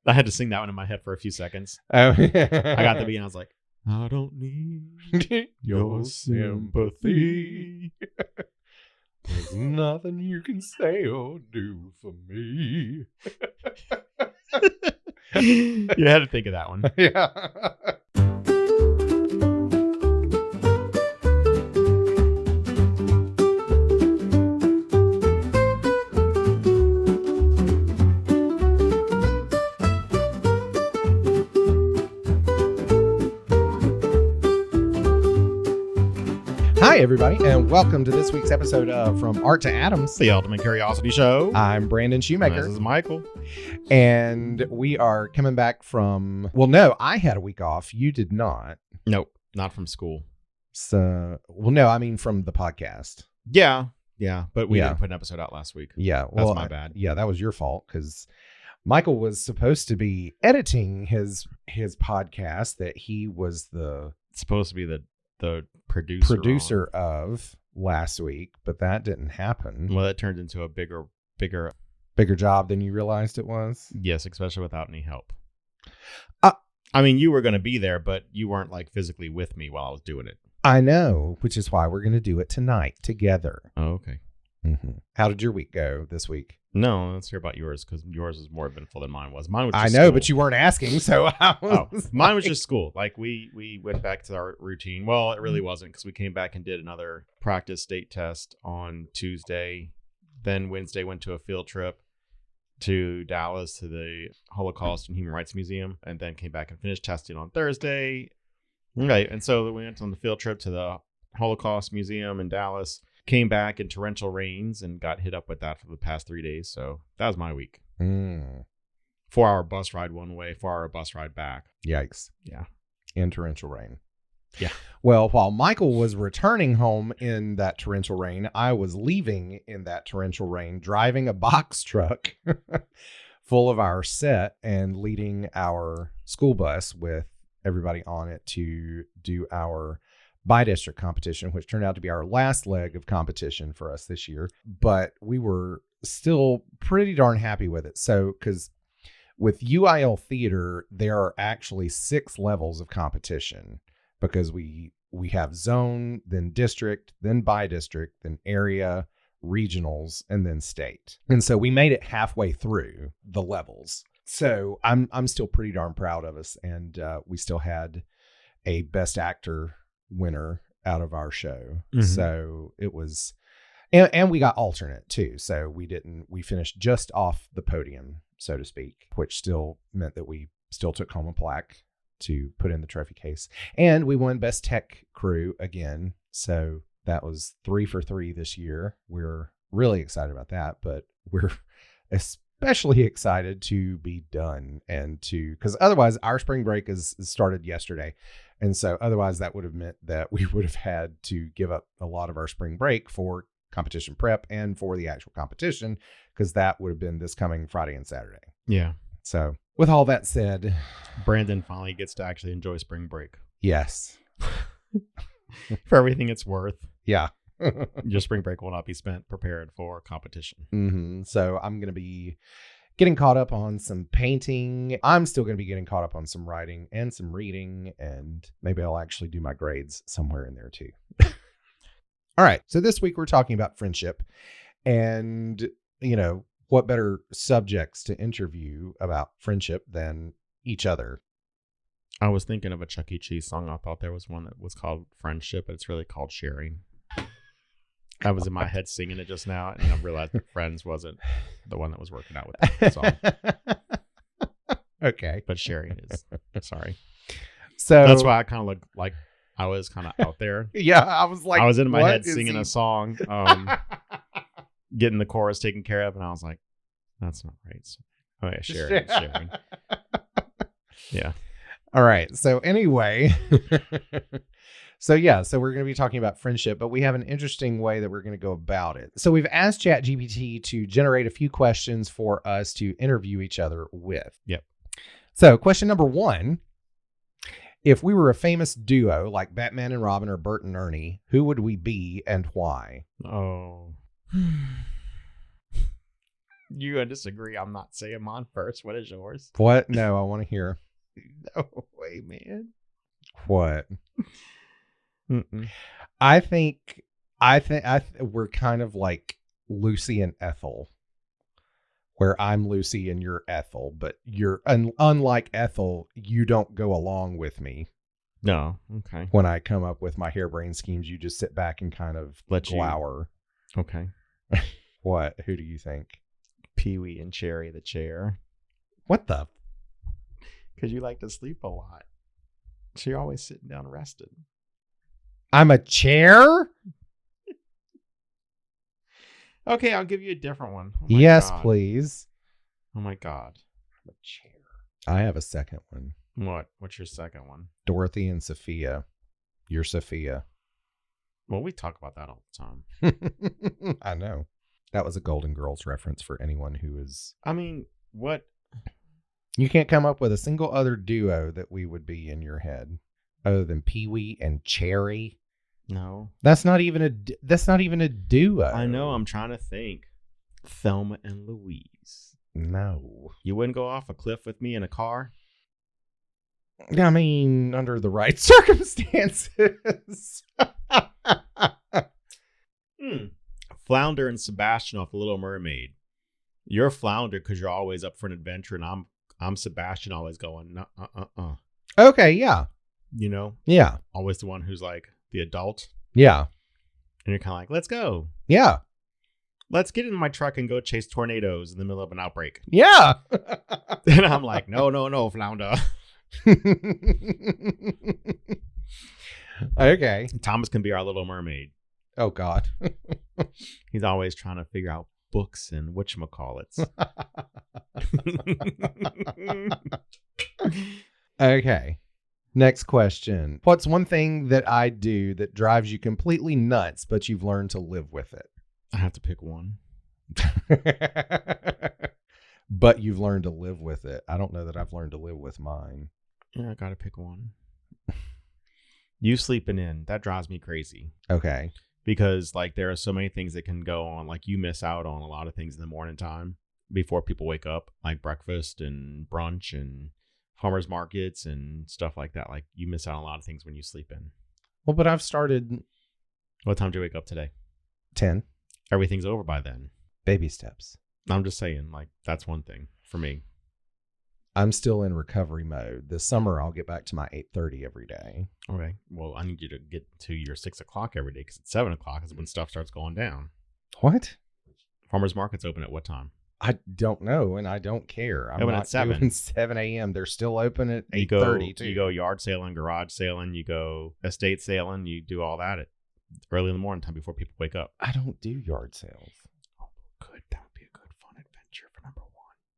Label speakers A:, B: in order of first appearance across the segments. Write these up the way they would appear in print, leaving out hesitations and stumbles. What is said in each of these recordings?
A: I had to sing that one in my head for a few seconds.
B: Oh.
A: I got the beat and I was like, I don't need your sympathy.
B: There's nothing you can say or do for me.
A: You had to think of that one.
B: Yeah. Hi, everybody, and welcome to this week's episode of From Art to Atoms,
A: The Ultimate Curiosity Show.
B: I'm Brandon Shoemaker.
A: This is Michael.
B: And we are coming back from, well, no, I had a week off. You did not.
A: Nope, not from school.
B: So, well, no, I mean from the podcast.
A: Yeah, but we
B: Yeah.
A: didn't put an episode out last week.
B: Yeah. Well,
A: That's my bad.
B: Yeah, that was your fault because Michael was supposed to be editing his podcast that he was the
A: It's supposed to be the producer
B: of last week, but that didn't happen.
A: Well, it turned into a bigger.
B: Bigger job than you realized it was.
A: Yes, especially without any help.
B: Uh,
A: I mean, you were going to be there, but you weren't like physically with me while I was doing it.
B: I know, which is why we're going to do it tonight together.
A: Oh, okay.
B: Mm-hmm. How did your week go this week?
A: No, let's hear about yours because yours is more eventful than mine was. Mine was.
B: I
A: Just
B: know,
A: school.
B: but you weren't asking, so
A: Mine was just school. Like we went back to our routine. Well, it really wasn't because we came back and did another practice state test on Tuesday. Then Wednesday went to a field trip to Dallas to the Holocaust and Human Rights Museum, and then came back and finished testing on Thursday. Right, and so we went on the field trip to the Holocaust Museum in Dallas. Came back in torrential rains and got hit up with that for the past 3 days. So that was my week. 4-hour bus ride one way, 4-hour bus ride back.
B: Yikes.
A: Yeah.
B: In torrential rain.
A: Yeah.
B: Well, while Michael was returning home in that torrential rain, I was leaving in that torrential rain, driving a box truck full of our set and leading our school bus with everybody on it to do our bi-district competition, which turned out to be our last leg of competition for us this year. But we were still pretty darn happy with it. So, because with UIL Theater, there are actually 6 levels of competition because we have zone, then district, then bi-district, then area, regionals, and then state. And so we made it halfway through the levels. So I'm still pretty darn proud of us. And we still had a Best Actor winner out of our show.
A: Mm-hmm.
B: So it was, and we got alternate too. So we finished just off the podium, so to speak, which still meant that we still took home a plaque to put in the trophy case. And we won Best Tech Crew again. So that was 3 for 3 this year. We're really excited about that, but we're especially excited to be done and because otherwise our spring break is started yesterday. And so otherwise that would have meant that we would have had to give up a lot of our spring break for competition prep and for the actual competition, because that would have been this coming Friday and Saturday.
A: Yeah.
B: So with all that said,
A: Brandon finally gets to actually enjoy spring break.
B: Yes.
A: For everything it's worth.
B: Yeah.
A: Your spring break will not be spent prepared for competition.
B: Mm-hmm. So I'm going to be getting caught up on some painting. I'm still going to be getting caught up on some writing and some reading, and maybe I'll actually do my grades somewhere in there too. All right. So this week we're talking about friendship, and, what better subjects to interview about friendship than each other?
A: I was thinking of a Chuck E. Cheese song. I thought there was one that was called Friendship, but it's really called Sharing. I was in my head singing it just now, and I realized that Friends wasn't the one that was working out with that song.
B: Okay.
A: But Sharing is. Sorry.
B: So
A: that's why I kind of looked like I was kind of out there.
B: Yeah, I was like,
A: I was in my
B: what
A: head
B: is
A: singing
B: he?
A: a song, getting the chorus taken care of, and I was like, that's not right. So, oh yeah, Sharing. Yeah.
B: All right. So anyway, so we're going to be talking about friendship, but we have an interesting way that we're going to go about it. So we've asked ChatGPT to generate a few questions for us to interview each other with.
A: Yep.
B: So question number 1, if we were a famous duo like Batman and Robin or Bert and Ernie, who would we be and why?
A: Oh. You're gonna disagree. I'm not saying mine first. What is yours?
B: What? No, I want to hear.
A: No way, man.
B: What?
A: Mm-mm.
B: I think we're kind of like Lucy and Ethel, where I'm Lucy and you're Ethel, but you're unlike Ethel, you don't go along with me.
A: No. Okay.
B: When I come up with my harebrained schemes, you just sit back and kind of glower.
A: Okay.
B: What? Who do you think?
A: Pee-wee and Cherry the chair.
B: What the?
A: Because you like to sleep a lot. So you're always sitting down rested.
B: I'm a chair?
A: Okay, I'll give you a different one. Oh
B: yes,
A: God.
B: Please.
A: Oh my God.
B: I'm a chair. I have a second one.
A: What? What's your second one?
B: Dorothy and Sophia. You're Sophia.
A: Well, we talk about that all the time.
B: I know. That was a Golden Girls reference for anyone who is...
A: I mean, what?
B: You can't come up with a single other duo that we would be in your head other than Pee-wee and Cherry.
A: No.
B: That's not even a duo.
A: I know. I'm trying to think. Thelma and Louise.
B: No.
A: You wouldn't go off a cliff with me in a car?
B: I mean, under the right circumstances.
A: Flounder and Sebastian off The Little Mermaid. You're Flounder because you're always up for an adventure, and I'm Sebastian, always going
B: Okay, yeah.
A: You know?
B: Yeah.
A: Always the one who's like the adult.
B: Yeah.
A: And you're kind of like, let's go.
B: Yeah.
A: Let's get in my truck and go chase tornadoes in the middle of an outbreak.
B: Yeah.
A: And I'm like, no, Flounder.
B: Okay.
A: Thomas can be our Little Mermaid.
B: Oh, God.
A: He's always trying to figure out books and whatchamacallits.
B: Okay. Next question. What's one thing that I do that drives you completely nuts, but you've learned to live with it?
A: I have to pick one.
B: But you've learned to live with it. I don't know that I've learned to live with mine.
A: Yeah, I got to pick one. You sleeping in. That drives me crazy.
B: Okay.
A: Because like there are so many things that can go on. Like you miss out on a lot of things in the morning time before people wake up, like breakfast and brunch and farmers markets and stuff like that. Like you miss out on a lot of things when you sleep in.
B: Well, but I've started.
A: What time did you wake up today?
B: 10.
A: Everything's over by then.
B: Baby steps.
A: I'm just saying, like, that's one thing for me.
B: I'm still in recovery mode. This summer, I'll get back to my 8:30 every day.
A: Okay. Well, I need you to get to your 6 o'clock every day because at 7 o'clock is when stuff starts going down.
B: What?
A: Farmers markets open at what time?
B: I don't know, and I don't care. I'm
A: Open
B: not
A: at 7.
B: doing 7 a.m. They're still open at 8:30 too.
A: You go yard sailing, garage sailing, you go estate sailing, you do all that at early in the morning time before people wake up.
B: I don't do yard sales.
A: Oh, good. That would be a good fun adventure for number 1.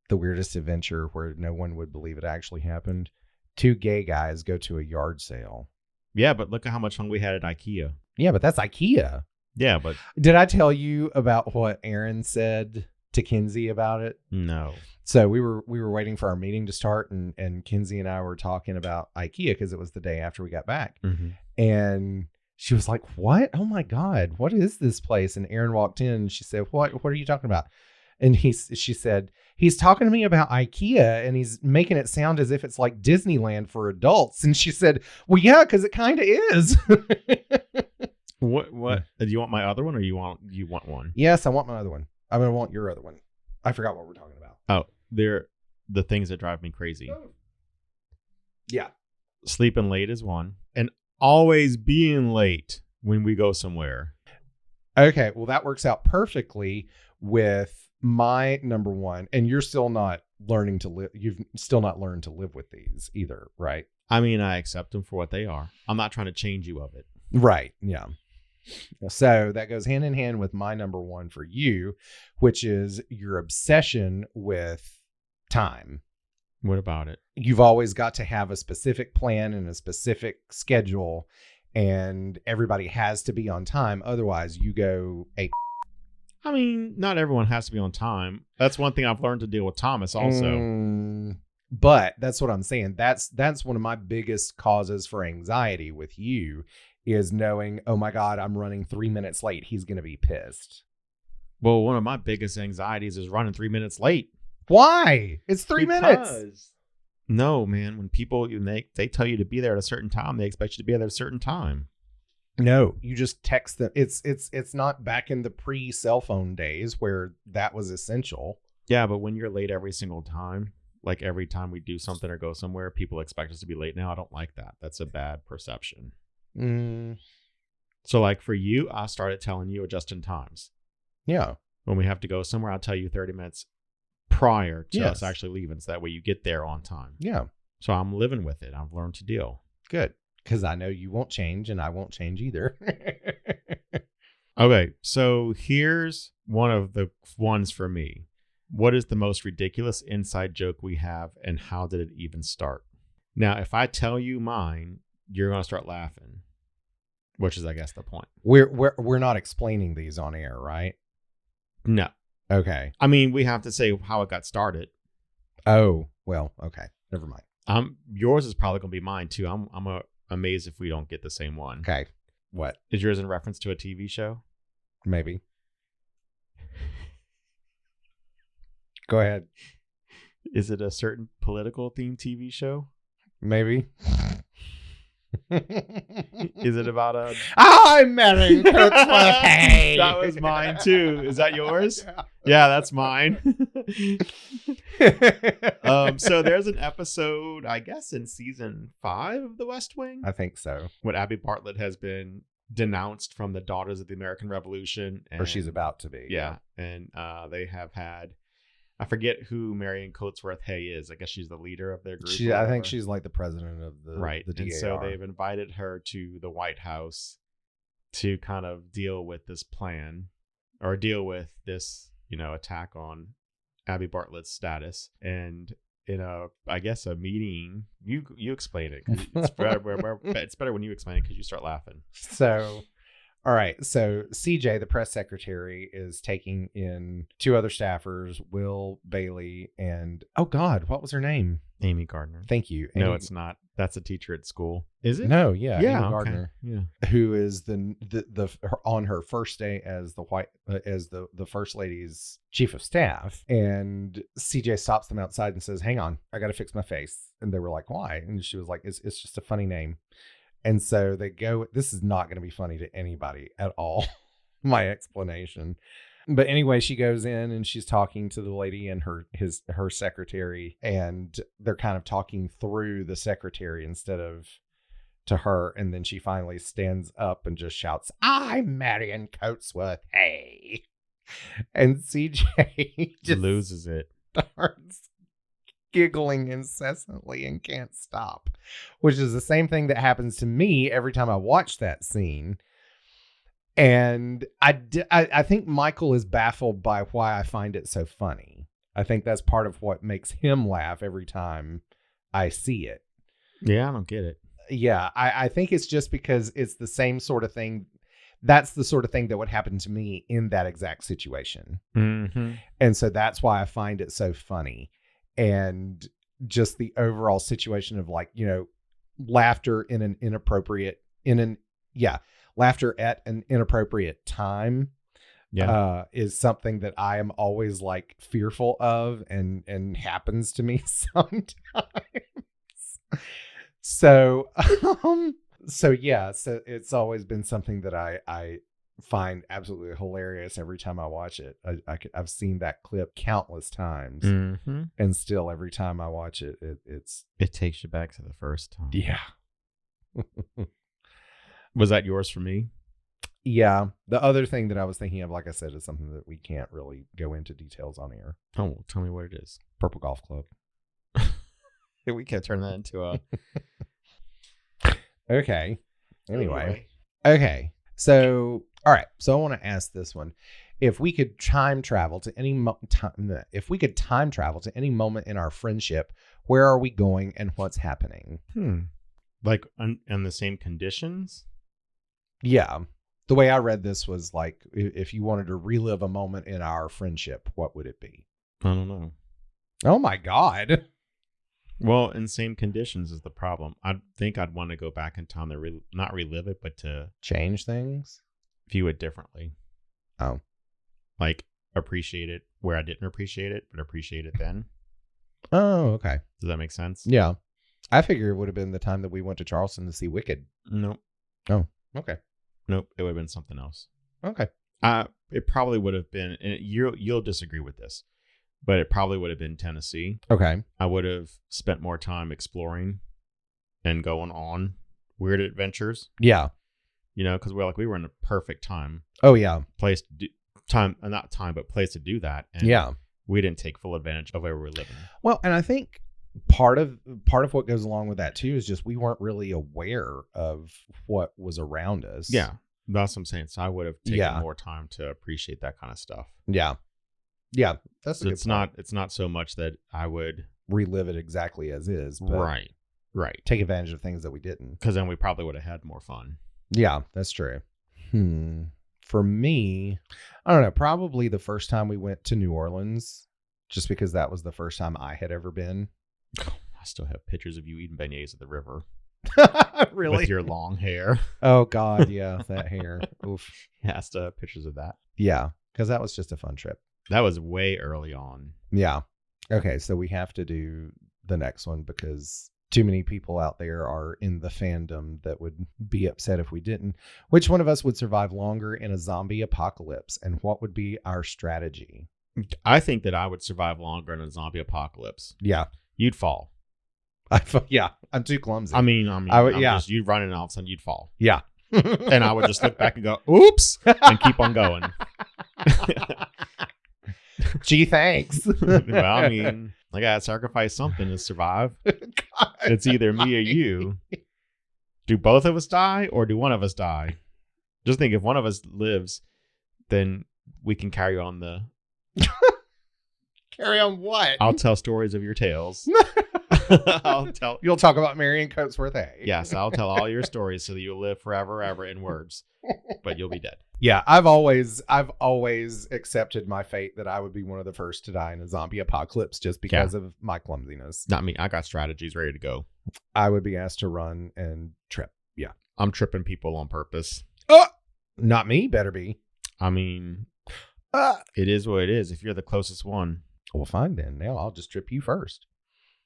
B: The weirdest adventure where no one would believe it actually happened. 2 gay guys go to a yard sale.
A: Yeah, but look at how much fun we had at IKEA.
B: Yeah, but that's IKEA.
A: Yeah, but
B: did I tell you about what Aaron said to Kinsey about it?
A: No.
B: So we were waiting for our meeting to start, and Kinsey and I were talking about IKEA because it was the day after we got back.
A: Mm-hmm.
B: And she was like, "What? Oh my God, what is this place?" And Aaron walked in and she said, What are you talking about? And she said, "He's talking to me about IKEA and he's making it sound as if it's like Disneyland for adults." And she said, "Well, yeah, because it kind of is."
A: What? Do you want my other one or you want one?
B: Yes, I want my other one. I'm going to want your other one. I forgot what we're talking about.
A: Oh, they're the things that drive me crazy.
B: Yeah.
A: Sleeping late is one. And always being late when we go somewhere.
B: Okay. Well, that works out perfectly with my number 1. And you're still not learning to live. You've still not learned to live with these either, right?
A: I mean, I accept them for what they are. I'm not trying to change you of it.
B: Right. Yeah. So that goes hand in hand with my number 1 for you, which is your obsession with time.
A: What about it?
B: You've always got to have a specific plan and a specific schedule, and everybody has to be on time. Otherwise, you go ape.
A: I mean, not everyone has to be on time. That's one thing I've learned to deal with Thomas also.
B: But that's what I'm saying. That's one of my biggest causes for anxiety with you is knowing, oh my God, I'm running 3 minutes late. He's going to be pissed.
A: Well, one of my biggest anxieties is running 3 minutes late.
B: Why? It's 3 minutes.
A: No, man. When people they tell you to be there at a certain time, they expect you to be there at a certain time.
B: No, you just text them. It's not back in the pre-cell phone days where that was essential.
A: Yeah, but when you're late every single time, like every time we do something or go somewhere, people expect us to be late now. I don't like that. That's a bad perception. So like for you, I started telling you adjusting times.
B: Yeah.
A: When we have to go somewhere, I'll tell you 30 minutes prior to
B: Yes.
A: us actually leaving. So that way you get there on time.
B: Yeah.
A: So I'm living with it. I've learned to deal.
B: Good. Because I know you won't change and I won't change either.
A: Okay. So here's one of the ones for me. What is the most ridiculous inside joke we have and how did it even start? Now, if I tell you mine, you're going to start laughing, which is, I guess, the point.
B: We're not explaining these on air, right?
A: No.
B: Okay.
A: I mean, we have to say how it got started.
B: Oh, well, okay. Never mind.
A: Yours is probably going to be mine, too. I'm amazed if we don't get the same one.
B: Okay. What?
A: Is yours in reference to a TV show?
B: Maybe. Go ahead.
A: Is it a certain political themed TV show?
B: Maybe.
A: Is it about a...
B: I'm marrying Kurtzworth. Hey!
A: That was mine, too. Is that yours? Yeah, that's mine. So there's an episode, I guess, in season 5 of The West Wing.
B: I think so.
A: When Abby Bartlett has been denounced from the Daughters of the American Revolution.
B: Or she's about to be.
A: Yeah. And they have had... I forget who Marion Coatsworth Hay is. I guess she's the leader of their group.
B: I think she's like the president of the
A: right.
B: The DAR.
A: And so they've invited her to the White House to kind of deal with this plan or deal with this, attack on Abby Bartlett's status. And in I guess a meeting, you explain it. 'Cause it's better when you explain it because you start laughing.
B: So. All right. So CJ, the press secretary, is taking in 2 other staffers, Will Bailey and, oh God, what was her name?
A: Amy Gardner.
B: Thank you.
A: No, it's not. That's a teacher at school. Is it?
B: No, yeah.
A: Yeah.
B: Amy
A: Okay.
B: Gardner.
A: Yeah.
B: Who is on her first day as the first lady's chief of staff. And CJ stops them outside and says, hang on, I got to fix my face. And they were like, why? And she was like, it's just a funny name. And so they go, this is not going to be funny to anybody at all, my explanation. But anyway, she goes in and she's talking to the lady and her secretary, and they're kind of talking through the secretary instead of to her. And then she finally stands up and just shouts, I'm Marion Coatsworth. Hey. And CJ just
A: loses it.
B: Starts giggling incessantly and can't stop, which is the same thing that happens to me every time I watch that scene. And I think Michael is baffled by why I find it so funny. I think that's part of what makes him laugh every time I see it.
A: Yeah, I don't get it.
B: Yeah, I think it's just because it's the same sort of thing. That's the sort of thing that would happen to me in that exact situation.
A: Mm-hmm.
B: And so that's why I find it so funny. And just the overall situation of laughter at an inappropriate time is something that I am always fearful of and happens to me sometimes. So it's always been something that I find absolutely hilarious every time I watch it. I've seen that clip countless times,
A: mm-hmm.
B: and still every time I watch it,
A: it takes you back to the first time.
B: Yeah.
A: Was that yours for me?
B: Yeah. The other thing that I was thinking of, like I said, is something that we can't really go into details on air.
A: Oh, well, tell me what it is.
B: Purple Golf Club.
A: We can't turn that into a...
B: Okay. Anyway. Okay. So, all right. So I want to ask this one. If we could time travel to any moment in our friendship, where are we going and what's happening?
A: Like in the same conditions?
B: Yeah. The way I read this was if you wanted to relive a moment in our friendship, what would it be?
A: I don't know.
B: Oh my God.
A: Well, in same conditions is the problem. I think I'd want to go back in time to not relive it, but to
B: change things,
A: view it differently.
B: Oh,
A: like appreciate it where I didn't appreciate it, but appreciate it then.
B: Oh, okay.
A: Does that make sense?
B: Yeah. I figure it would have been the time that we went to Charleston to see Wicked.
A: Nope.
B: Oh, okay.
A: Nope. It would have been something else.
B: Okay.
A: It probably would have been, and you'll disagree with this, but it probably would have been Tennessee.
B: Okay.
A: I would have spent more time exploring and going on weird adventures.
B: Yeah.
A: You know, because we were in a perfect
B: Oh, yeah.
A: place to do place to do that. And
B: Yeah.
A: we didn't take full advantage of where we were living.
B: Well, and I think part of what goes along with that too is just we weren't really aware of what was around us.
A: Yeah, that's what I'm saying. So I would have taken
B: Yeah.
A: more time to appreciate that kind of stuff.
B: Yeah. Yeah. That's a
A: So
B: good
A: it's
B: point.
A: it's not so much that I would
B: Relive it exactly as is, but
A: right,
B: take advantage of things that we didn't.
A: because then we probably would have had more fun.
B: Yeah, that's true. For me, I don't know, probably the first time we went to New Orleans, just because that was the first time I had ever been.
A: I still have pictures of you eating beignets at the river
B: Really?
A: with your long hair.
B: Oh God, yeah, that hair. Oof.
A: Yeah, I still have pictures of that.
B: Yeah, because that was just a fun trip.
A: That was way early on.
B: Yeah. Okay, so we have to do the next one because too many people out there are in the fandom that would be upset if we didn't. Which one of us would survive longer in a zombie apocalypse, and what would be our strategy?
A: I think that I would survive longer in a zombie apocalypse.
B: Yeah.
A: You'd fall.
B: Yeah, I'm too clumsy.
A: I mean,
B: yeah.
A: You'd run and all of a sudden you'd fall.
B: Yeah.
A: And I would just look back and go, oops, and keep on going.
B: Gee, thanks.
A: Well, I mean, I gotta sacrifice something to survive.
B: God.
A: It's either me or you. Do both of us die or do one of us die? Just think, if one of us lives, then we can carry on the...
B: Carry on what?
A: I'll tell stories of your tales.
B: You'll talk about Marion Coatsworth Hay.
A: Yes, I'll tell all your stories so that you'll live forever, ever in words, but you'll be dead.
B: Yeah, I've always accepted my fate that I would be one of the first to die in a zombie apocalypse just because of my clumsiness.
A: Not me. I got strategies ready to go.
B: I would be asked to run and trip. Yeah.
A: I'm tripping people on purpose.
B: Not me, better be.
A: I mean, it is what it is. If you're the closest one.
B: Well, fine then. Now I'll just trip you first.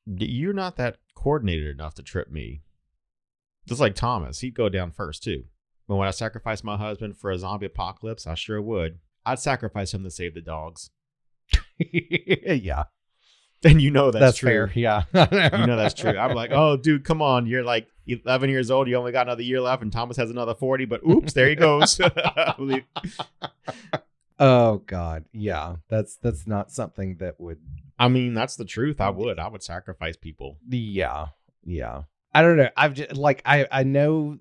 A: You're not that coordinated enough to trip me. Just like Thomas. He'd go down first, too. But when I sacrifice my husband for a zombie apocalypse, I sure would. I'd sacrifice him to save the dogs.
B: Yeah.
A: And you know that's true.
B: Fair. Yeah.
A: You know that's true. I'm like, oh, dude, come on. You're like 11 years old. You only got another year left, and Thomas has another 40. But oops, there he goes.
B: Oh God. Yeah. That's not something that would.
A: I mean, that's the truth. I would sacrifice people.
B: Yeah. Yeah. I don't know. I've just I know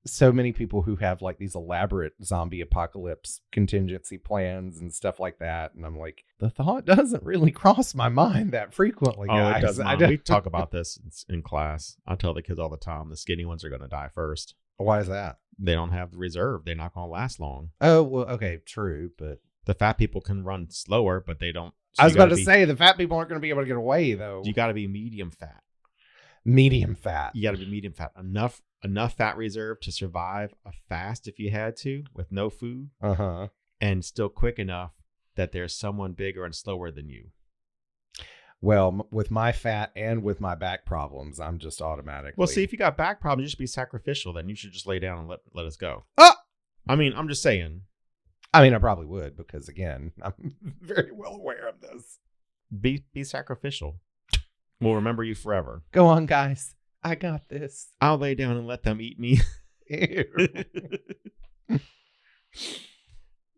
B: so many people who have like these elaborate zombie apocalypse contingency plans and stuff like that. And I'm like, the thought doesn't really cross my mind that frequently, guys.
A: It doesn't. We talk about this in class. I tell the kids all the time, the skinny ones are going to die first.
B: Why is that?
A: They don't have the reserve. They're not going to last long.
B: Oh, well, okay. True. But
A: the fat people can run slower, but they don't.
B: So I was about to say the fat people aren't going to be able to get away though.
A: You got to be medium fat.
B: Medium fat.
A: You got to be medium fat. Enough fat reserve to survive a fast if you had to with no food.
B: Uh-huh.
A: And still quick enough that there's someone bigger and slower than you.
B: Well, with my fat and with my back problems, I'm just automatically.
A: Well, see, if you got back problems, you should be sacrificial. Then you should just lay down and let us go. I mean, I'm just saying.
B: I mean, I probably would because, again, I'm very well aware of this.
A: Be sacrificial. We'll remember you forever.
B: Go on, guys. I got this.
A: I'll lay down and let them eat me.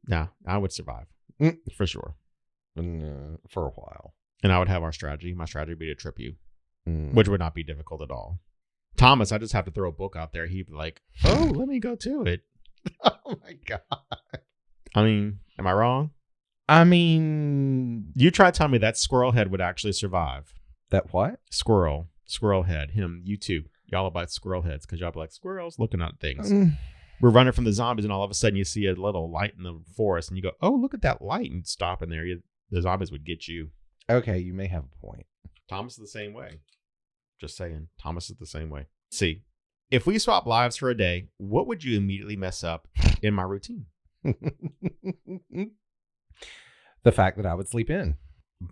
A: Nah, I would survive. For sure.
B: For a while.
A: And I would have our strategy. My strategy would be to trip you, which would not be difficult at all. Thomas, I just have to throw a book out there. He'd be like, oh, let me go to it.
B: Oh, my God.
A: I mean, am I wrong?
B: I mean...
A: You try to tell me that squirrel head would actually survive.
B: That what?
A: Squirrel head. Him, you too. Y'all about squirrel heads because y'all be like, squirrels looking at things. We're running from the zombies and all of a sudden you see a little light in the forest and you go, oh, look at that light, and stop in there. The zombies would get you.
B: Okay, you may have a point.
A: Thomas is the same way. Just saying. Thomas is the same way. See, if we swap lives for a day, what would you immediately mess up in my routine?
B: The fact that I would sleep in.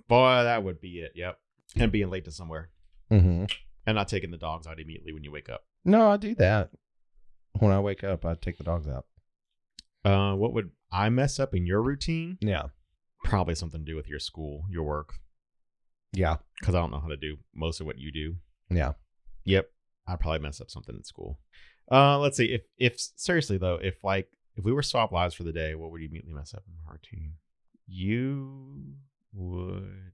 A: Boy, that would be it. Yep. And being late to somewhere.
B: Mm-hmm.
A: And not taking the dogs out immediately when you wake up.
B: No, I do that. When I wake up, I take the dogs out.
A: What would I mess up in your routine?
B: Yeah.
A: Probably something to do with your school, your work.
B: Yeah.
A: Because I don't know how to do most of what you do.
B: Yeah.
A: Yep. I'd probably mess up something in school. Let's see. If seriously though, if we were swap lives for the day, what would you immediately mess up in my routine? You would,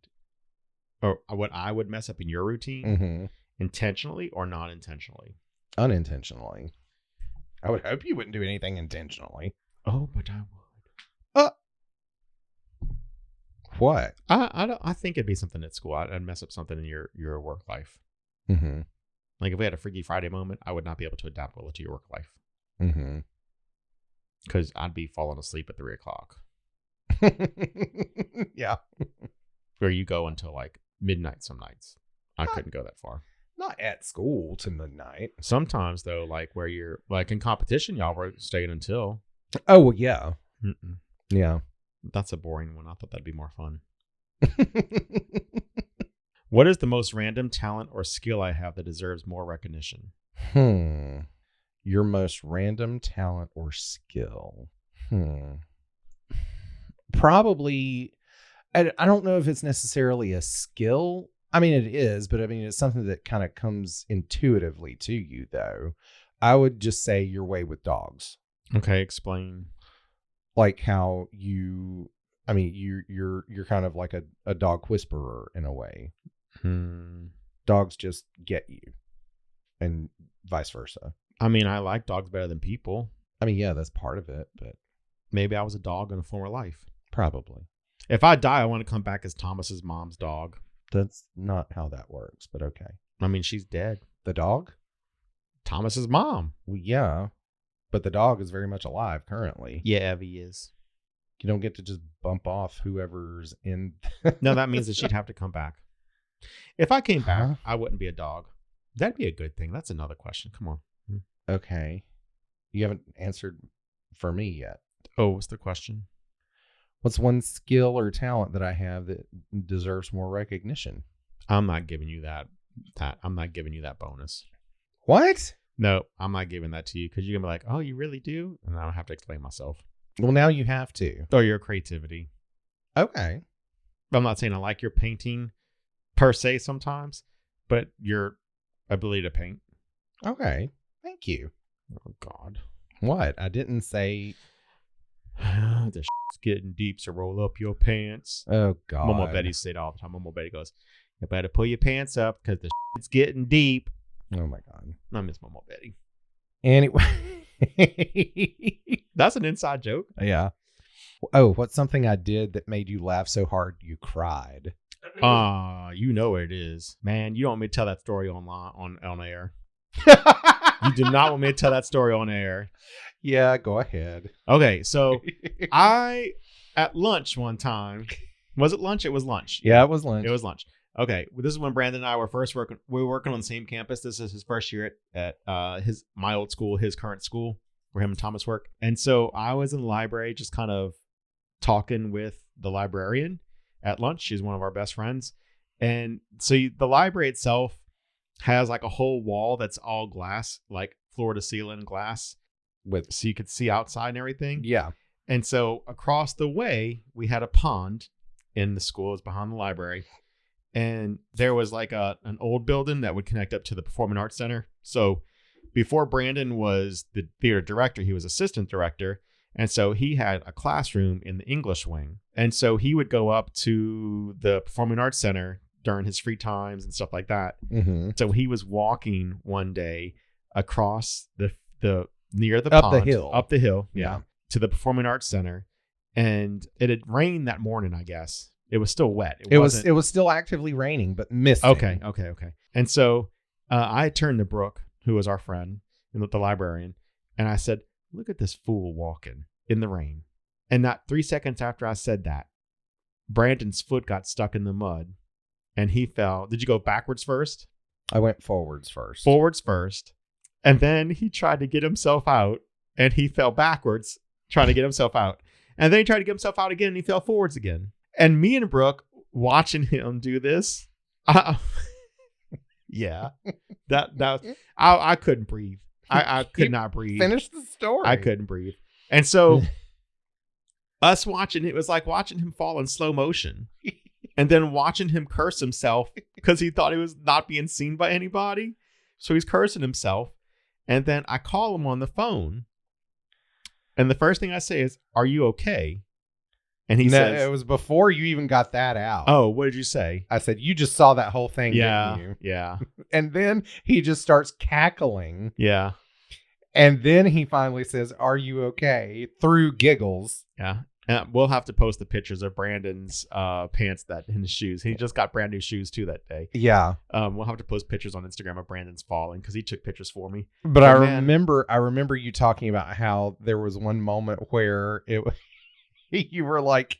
A: or what I would mess up in your routine,
B: Mm-hmm.
A: intentionally or not intentionally?
B: Unintentionally. I would hope you wouldn't do anything intentionally.
A: Oh, but I would.
B: What?
A: I think it'd be something at school. I'd mess up something in your work life.
B: Mm-hmm.
A: Like if we had a Freaky Friday moment, I would not be able to adapt well to your work life.
B: Mm-hmm.
A: Because I'd be falling asleep at 3:00.
B: Yeah.
A: Where you go until like midnight some nights. I couldn't go that far.
B: Not at school to midnight.
A: Sometimes though, like where you're like in competition, y'all were staying until.
B: Oh, well, yeah.
A: Mm-mm.
B: Yeah.
A: That's a boring one. I thought that'd be more fun. What is the most random talent or skill I have that deserves more recognition?
B: Your most random talent or skill? Probably, I don't know if it's necessarily a skill. I mean, it is, but I mean, it's something that kind of comes intuitively to you, though. I would just say your way with dogs.
A: Okay, explain.
B: Like how you're kind of like a dog whisperer in a way. Dogs just get you, and vice versa.
A: I mean, I like dogs better than people.
B: I mean, yeah, that's part of it, but
A: maybe I was a dog in a former life.
B: Probably.
A: If I die, I want to come back as Thomas's mom's dog.
B: That's not how that works, but okay.
A: I mean, she's dead.
B: The dog?
A: Thomas's mom.
B: Well, yeah, but the dog is very much alive currently.
A: Yeah, Evie is.
B: You don't get to just bump off whoever's in.
A: No, that means that she'd have to come back. If I came back, I wouldn't be a dog. That'd be a good thing. That's another question. Come on.
B: Okay. You haven't answered for me yet.
A: Oh, what's the question?
B: What's one skill or talent that I have that deserves more recognition?
A: I'm not giving you that. I'm not giving you that bonus.
B: What?
A: No, I'm not giving that to you because you're going to be like, oh, you really do? And I don't have to explain myself.
B: Well, now you have to.
A: Or your creativity.
B: Okay.
A: I'm not saying I like your painting per se sometimes, but your ability to paint.
B: Okay. Thank you.
A: Oh, God.
B: What? I didn't say.
A: The shit's getting deep, so roll up your pants.
B: Oh, God.
A: Momo Betty said all the time. Momo Betty goes, you better pull your pants up because the shit's getting deep.
B: Oh, my God.
A: I miss Momo Betty.
B: Anyway.
A: That's an inside joke.
B: Yeah. Oh, what's something I did that made you laugh so hard you cried?
A: You know what it is. Man, you don't want me to tell that story on air. You do not want me to tell that story on air.
B: Yeah, go ahead.
A: Okay, so I, at lunch one time, was it lunch? It was lunch.
B: Yeah, it was lunch.
A: It was lunch. Okay, this is when Brandon and I were first working. We were working on the same campus. This is his first year at my old school, his current school, where him and Thomas work. And so I was in the library just kind of talking with the librarian at lunch. She's one of our best friends. And so the library itself has like a whole wall that's all glass, like floor to ceiling glass, so you could see outside and everything.
B: Yeah.
A: And so across the way, we had a pond in the school. It was behind the library. And there was like an old building that would connect up to the Performing Arts Center. So before Brandon was the theater director, he was assistant director. And so he had a classroom in the English wing. And so he would go up to the Performing Arts Center during his free times and stuff like that.
B: Mm-hmm.
A: So he was walking one day across the near the
B: up
A: pond,
B: the hill.
A: yeah, to the Performing Arts Center. And it had rained that morning, I guess. It was still wet.
B: It was still actively raining, but misting.
A: Okay. And so I turned to Brooke, who was our friend, the librarian, and I said, look at this fool walking in the rain. And not 3 seconds after I said that, Brandon's foot got stuck in the mud and he fell. Did you go backwards first?
B: I went forwards first.
A: Forwards first. And then he tried to get himself out and he fell backwards trying to get himself out. And then he tried to get himself out again and he fell forwards again. And me and Brooke watching him do this. Yeah, I couldn't breathe. I could not breathe.
B: Finish the story.
A: I couldn't breathe. And so us watching it was like watching him fall in slow motion and then watching him curse himself because he thought he was not being seen by anybody. So he's cursing himself. And then I call him on the phone. And the first thing I say is, "Are you okay?" And he says,
B: it was before you even got that out.
A: "Oh, what did you say?"
B: I said, "You just saw that whole thing,
A: Yeah.
B: didn't you?"
A: Yeah.
B: And then he just starts cackling.
A: Yeah.
B: And then he finally says, "Are you okay?" through giggles.
A: Yeah. And we'll have to post the pictures of Brandon's pants and his shoes. He just got brand new shoes too that day.
B: Yeah.
A: We'll have to post pictures on Instagram of Brandon's falling because he took pictures for me.
B: But
A: Oh,
B: I remember you talking about how there was one moment where you were like,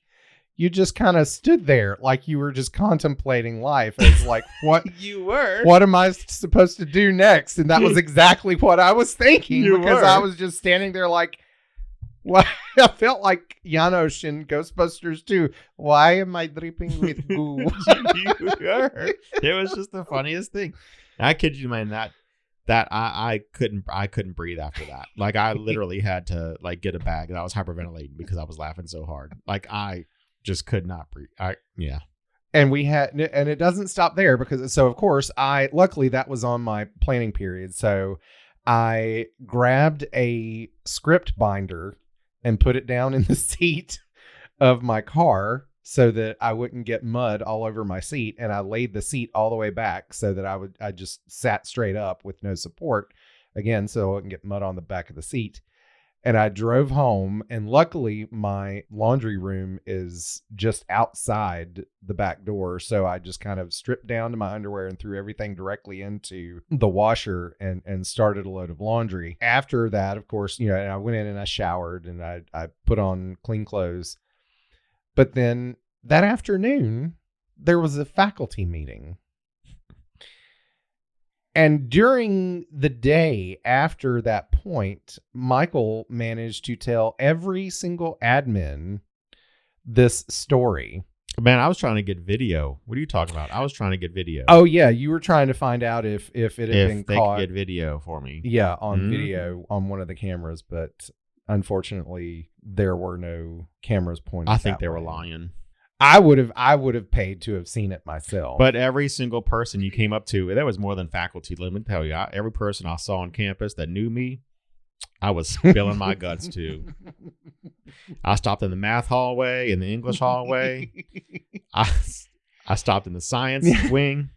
B: you just kind of stood there like you were just contemplating life as like, what
A: You were.
B: what am I supposed to do next? And that was exactly what I was thinking
A: You
B: because
A: were.
B: I was just standing there like, what? I felt like Janosch in Ghostbusters 2. Why am I dripping with goo?
A: You were. It was just the funniest thing. I kid you, man. That I couldn't breathe after that. Like I literally had to like get a bag and I was hyperventilating because I was laughing so hard. Like I just could not breathe.
B: And it doesn't stop there because so of course luckily that was on my planning period. So I grabbed a script binder and put it down in the seat of my car so that I wouldn't get mud all over my seat. And I laid the seat all the way back so that I just sat straight up with no support again, so I wouldn't get mud on the back of the seat. And I drove home, and luckily my laundry room is just outside the back door. So I just kind of stripped down to my underwear and threw everything directly into the washer and started a load of laundry. After that, of course, I went in and I showered and I put on clean clothes. But then that afternoon, there was a faculty meeting. And during the day after that point, Michael managed to tell every single admin this story.
A: Man, I was trying to get video. What are you talking about? I was trying to get video.
B: Oh, yeah. You were trying to find out if it had been
A: they
B: caught.
A: could get video for me.
B: Yeah, on video on one of the cameras. But unfortunately, there were no cameras pointed.
A: I think
B: that
A: they were
B: way.
A: lying.
B: I would have paid to have seen it myself.
A: But every single person you came up to, there was more than faculty. Let me tell you, every person I saw on campus that knew me, I was spilling my guts to. I stopped in the math hallway, in the English hallway. I stopped in the science wing.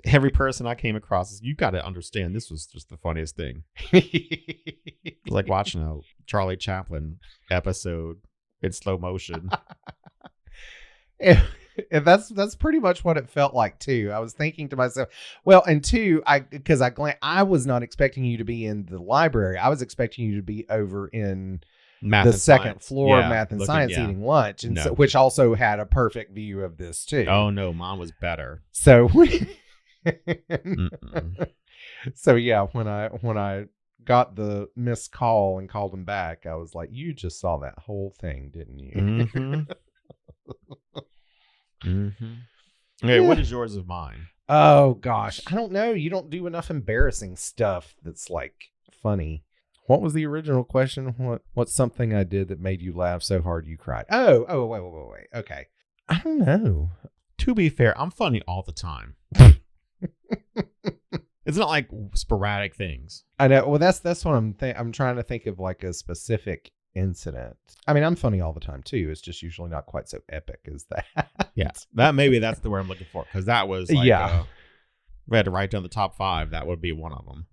A: Every person I came across, you got to understand, this was just the funniest thing. It was like watching a Charlie Chaplin episode in slow motion.
B: And that's pretty much what it felt like too. I was thinking to myself, well, and two, I was not expecting you to be in the library. I was expecting you to be over in
A: Math
B: the
A: and
B: second
A: science.
B: floor,
A: Yeah,
B: math and
A: looking-
B: science,
A: yeah.
B: eating lunch, and
A: No.
B: so, which also had a perfect view of this too.
A: Oh no, mine was better.
B: So,
A: Mm-mm.
B: so yeah, when I got the missed call and called him back, I was like, "You just saw that whole thing, didn't you?"
A: Mm-hmm. Mm-hmm. Okay, what is yours of mine?
B: Oh gosh, I don't know. You don't do enough embarrassing stuff that's like funny. What was the original question? What's something I did that made you laugh so hard you cried? Oh, wait. Okay. I don't know.
A: To be fair, I'm funny all the time. It's not like sporadic things.
B: I know. Well, that's what I'm trying to think of, like a specific incident. I mean, I'm funny all the time too. It's just usually not quite so epic as that.
A: Yeah, that's the word I'm looking for, because that was like,
B: Yeah.
A: if I had to write down the top 5, that would be one of them.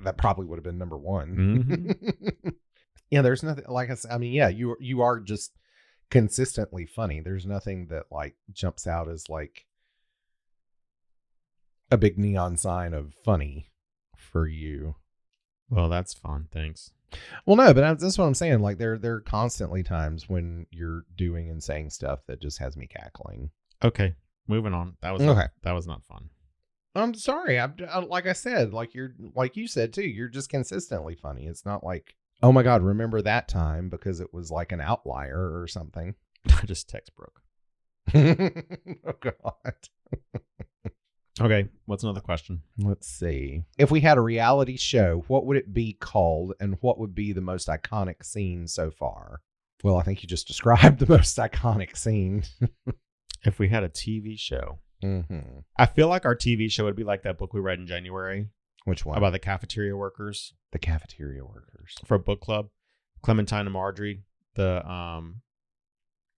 B: That probably would have been number one. Yeah, there's nothing like I said. I mean, yeah, you are just consistently funny. There's nothing that like jumps out as like a big neon sign of funny for you.
A: Well, that's fun. Thanks.
B: Well, no, but that's what I'm saying. Like there are constantly times when you're doing and saying stuff that just has me cackling.
A: Okay, moving on. That was
B: Okay.
A: That was not fun.
B: I'm sorry. I like I said, like you said too. You're just consistently funny. It's not like, oh my God, remember that time, because it was like an outlier or something.
A: Just text Brooke.
B: Oh God.
A: Okay, what's another question?
B: Let's see. If we had a reality show, what would it be called, and what would be the most iconic scene so far? Well, I think you just described the most iconic scene.
A: If we had a TV show,
B: Mm-hmm.
A: I feel like our TV show would be like that book we read in January
B: Which one?
A: about the cafeteria workers
B: The cafeteria workers.
A: for a book club. Clementine and Marjorie, the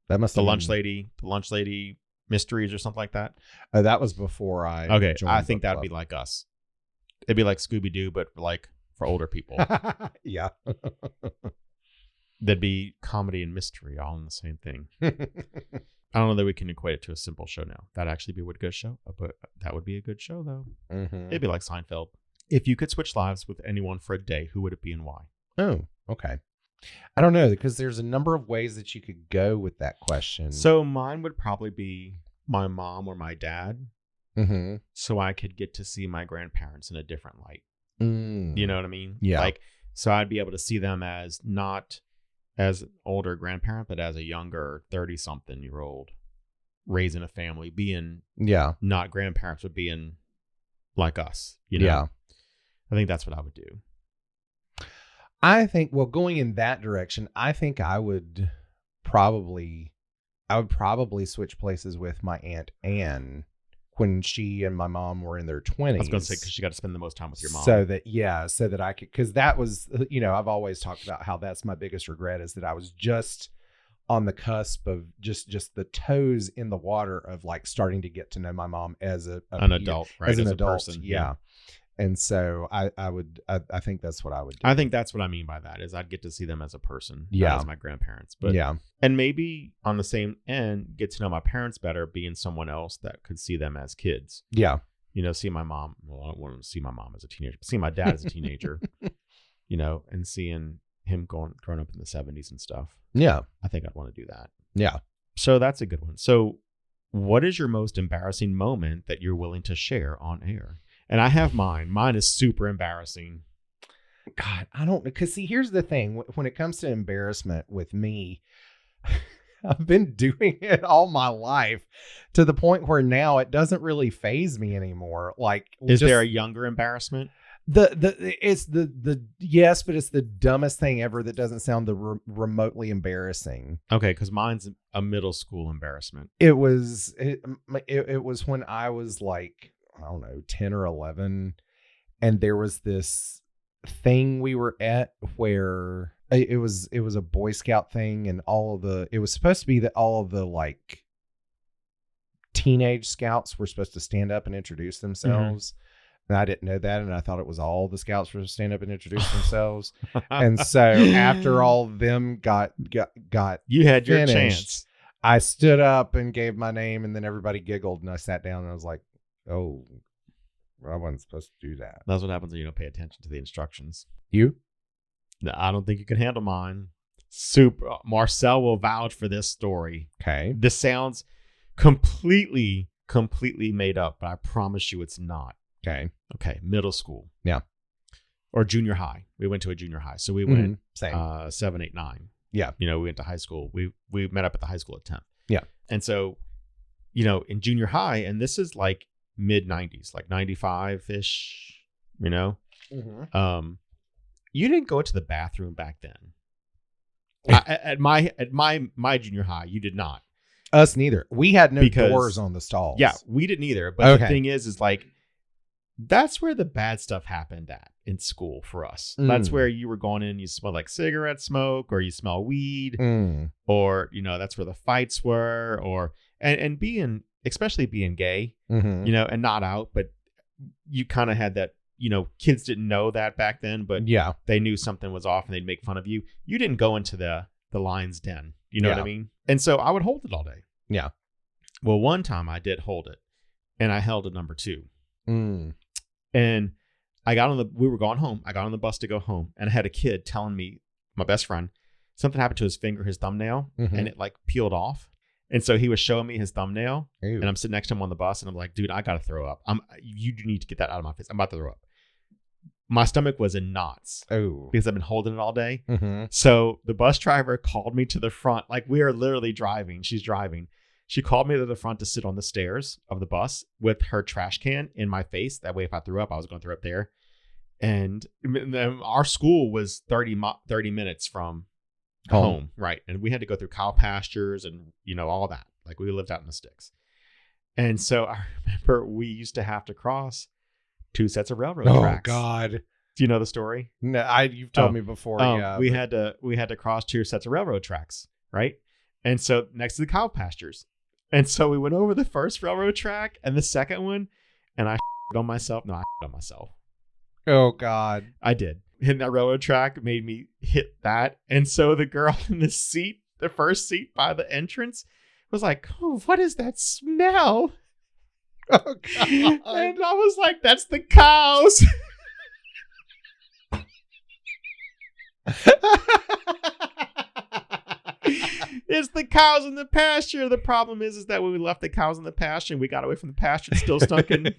B: That must
A: the
B: have
A: lunch
B: been-
A: lady mysteries or something like that.
B: Oh, that was before I.
A: Okay,
B: joined
A: I think
B: book
A: that'd be like us. It'd be like Scooby Doo, but like for older people.
B: club. Yeah.
A: There'd be comedy and mystery all in the same thing. I don't know that we can equate it to a simple show now. That'd actually be a good show, but that would be a good show though.
B: Mm-hmm.
A: It'd be like Seinfeld. If you could switch lives with anyone for a day, who would it be and why?
B: Oh, okay. I don't know, because there's a number of ways that you could go with that question.
A: So mine would probably be my mom or my dad,
B: Mm-hmm.
A: so I could get to see my grandparents in a different light.
B: Mm.
A: You know what I mean?
B: Yeah.
A: Like, so I'd be able to see them as not as an older grandparent, but as a younger 30-something-year-old raising a family, being
B: Yeah.
A: not grandparents, but being like us. You know?
B: Yeah.
A: I think that's what I would do.
B: I think, well, going in that direction, I think I would probably switch places with my Aunt Anne when she and my mom were in their 20s.
A: I was going to say, because you got to spend the most time with your mom.
B: So that I could, because that was, I've always talked about how that's my biggest regret, is that I was just on the cusp of just the toes in the water of like starting to get to know my mom as an
A: adult, right?
B: as an
A: a
B: adult.
A: person.
B: Yeah. And so I think that's what I would do.
A: I think that's what I mean by that, is I'd get to see them as a person,
B: Yeah.
A: not as my grandparents. But
B: yeah.
A: and maybe on the same end, get to know my parents better, being someone else that could see them as kids.
B: Yeah.
A: See my mom. Well, I don't want to see my mom as a teenager, but see my dad as a teenager, and seeing him growing up in the 70s and stuff.
B: Yeah.
A: I think I'd want to do that.
B: Yeah.
A: So that's a good one. So what is your most embarrassing moment that you're willing to share on air? And I have mine. Mine is super embarrassing.
B: God, I don't, because see, here's the thing. When it comes to embarrassment with me, I've been doing it all my life to the point where now it doesn't really faze me anymore. Like,
A: Is there a younger embarrassment?
B: Yes, but it's the dumbest thing ever that doesn't sound remotely embarrassing.
A: Okay, because mine's a middle school embarrassment.
B: It was when I was like, I don't know, 10 or 11, and there was this thing we were at where it was a Boy Scout thing, and it was supposed to be that all of the like teenage scouts were supposed to stand up and introduce themselves. And I didn't know that, and I thought it was all the scouts were to stand up and introduce themselves. And so after all of them got
A: You had your
B: finished,
A: chance.
B: I stood up and gave my name, and then everybody giggled, and I sat down and I was like, oh, I wasn't supposed to do that.
A: That's what happens when you don't pay attention to the instructions.
B: You?
A: No, I don't think you can handle mine. Super. Marcel will vouch for this story.
B: Okay.
A: This sounds completely made up, but I promise you it's not.
B: Okay.
A: Okay, middle school.
B: Yeah.
A: Or junior high. We went to a junior high. So we went
B: Same.
A: 7, 8, 9.
B: Yeah.
A: We went to high school. We met up at the high school at 10th.
B: Yeah.
A: And so, in junior high, and this is like mid 90s, like 95-ish,
B: Mm-hmm.
A: You didn't go to the bathroom back then. At my junior high, you did not.
B: Us neither. We had no
A: Because-
B: doors on the stalls.
A: Yeah, we didn't either. But the
B: Okay.
A: thing is like, that's where the bad stuff happened at in school for us. That's
B: Mm.
A: where you were going in, you smell like cigarette smoke, or you smell weed,
B: Mm.
A: or that's where the fights were, or and being, especially being gay,
B: Mm-hmm.
A: and not out, but you kind of had that, kids didn't know that back then, but
B: Yeah.
A: they knew something was off and they'd make fun of you. You didn't go into the lion's den. You know what I
B: Yeah.
A: mean? And so I would hold it all day.
B: Yeah.
A: Well, one time I did hold it, and I held it number 2.
B: Mm.
A: And we were going home. I got on the bus to go home, and I had a kid telling me, my best friend, something happened to his finger, his thumbnail,
B: Mhm.
A: and it like peeled off. And so he was showing me his thumbnail,
B: Ew.
A: and I'm sitting next to him on the bus, and I'm like, dude, I got to throw up. You need to get that out of my face. I'm about to throw up. my stomach was in knots
B: Oh.
A: because I've been holding it all day.
B: Mm-hmm.
A: So the bus driver called me to the front. Like we are literally driving. She's driving. She called me to the front to sit on the stairs of the bus with her trash can in my face. That way, if I threw up, I was going to throw up there. And then our school was 30 minutes from home. Right. And we had to go through cow pastures and, all that. Like we lived out in the sticks. And so I remember we used to have to cross 2 sets of railroad tracks.
B: Oh God.
A: Do you know the story?
B: No, you've told me before. Yeah.
A: We had to cross 2 sets of railroad tracks, right? And so next to the cow pastures. And so we went over the first railroad track and the second one, and I on myself. No, I on myself.
B: Oh God.
A: I did. Hitting that railroad track made me hit that. And so the girl in the first seat by the entrance was like, "Oh, what is that smell?"
B: Oh God.
A: And I was like, "That's the cows." It's the cows in the pasture. The problem is that when we left the cows in the pasture and we got away from the pasture, it still stunk, and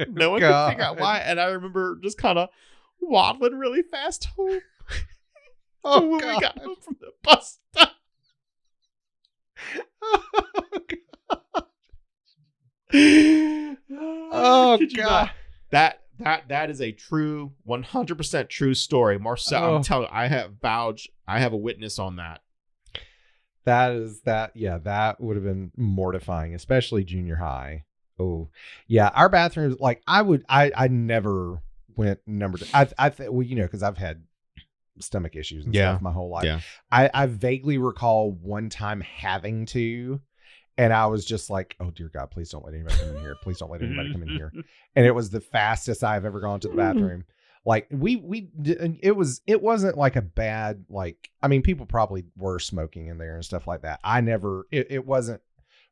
A: no one could figure out why. And I remember just kind of waddling really fast home.
B: Oh,
A: when
B: God.
A: we got home from the bus stop.
B: Oh
A: Kid you
B: God.
A: not. That is a true 100% true story. Marcel,
B: Oh.
A: I'm telling you, I have a witness on that.
B: That would have been mortifying, especially junior high. Oh, yeah. Our bathrooms, like I never went number two. Because I've had stomach issues and
A: Yeah.
B: stuff my whole life.
A: Yeah.
B: I vaguely recall one time having to, and I was just like, oh dear God, please don't let anybody come in here. Please don't let anybody come in here. And it was the fastest I've ever gone to the bathroom. Like it wasn't like a bad, like, I mean, people probably were smoking in there and stuff like that. It wasn't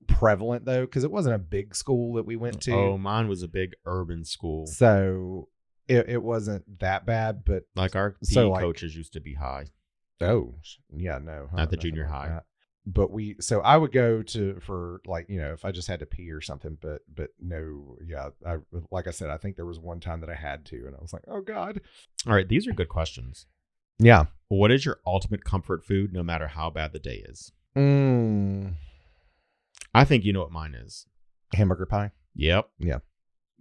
B: prevalent though, because it wasn't a big school that we went to.
A: Oh, mine was a big urban school.
B: So it wasn't that bad, but
A: Like our
B: So,
A: PE
B: like-
A: coaches used to be high.
B: oh yeah, no.
A: At the
B: nothing
A: junior
B: like
A: high.
B: that. But so I would go for like, if I just had to pee or something, but no, yeah. Like I said, I think there was one time that I had to, and I was like, oh God.
A: All right, these are good questions.
B: Yeah.
A: What is your ultimate comfort food no matter how bad the day is? I think you know what mine is.
B: Hamburger pie.
A: Yep.
B: Yeah.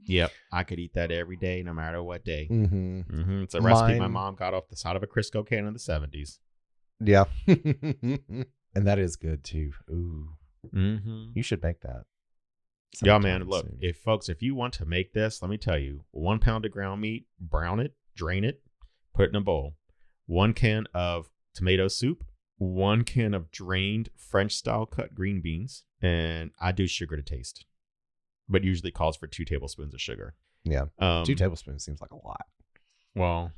A: Yep. I could eat that every day, no matter what day.
B: Mm-hmm.
A: It's a recipe my
B: Mine-
A: mom got off the side of a Crisco can in the 70s.
B: Yeah. And that is good too. Ooh.
A: Mm-hmm.
B: You should make that.
A: Yeah,
B: sometime
A: man. Look,
B: soon.
A: if you want to make this, let me tell you, 1 pound of ground meat, brown it, drain it, put it in a bowl. 1 can of tomato soup, 1 can of drained French style cut green beans, and I do sugar to taste, but usually calls for 2 tablespoons of sugar.
B: Yeah. 2
A: 2
B: tablespoons seems like a lot.
A: Well,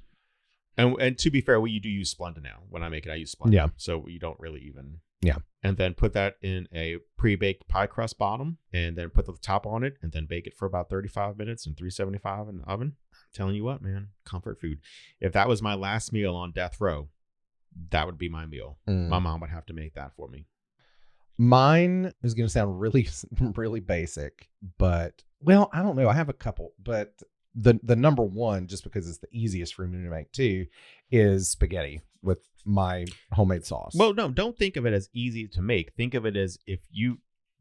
A: and to be fair, we do use Splenda now. When I make it, I use Splenda.
B: Yeah.
A: So you don't really even.
B: Yeah.
A: And then put that in a pre-baked pie crust bottom, and then put the top on it, and then bake it for about 35 minutes in 375 in the oven. I'm telling you what, man, comfort food. If that was my last meal on death row, that would be my meal. My mom would have to make that for me.
B: Mine is going to sound really, really basic, but well, I don't know. I have a couple, but the number one, just because it's the easiest for me to make too, is spaghetti with my homemade sauce.
A: Well, no, don't think of it as easy to make. Think of it as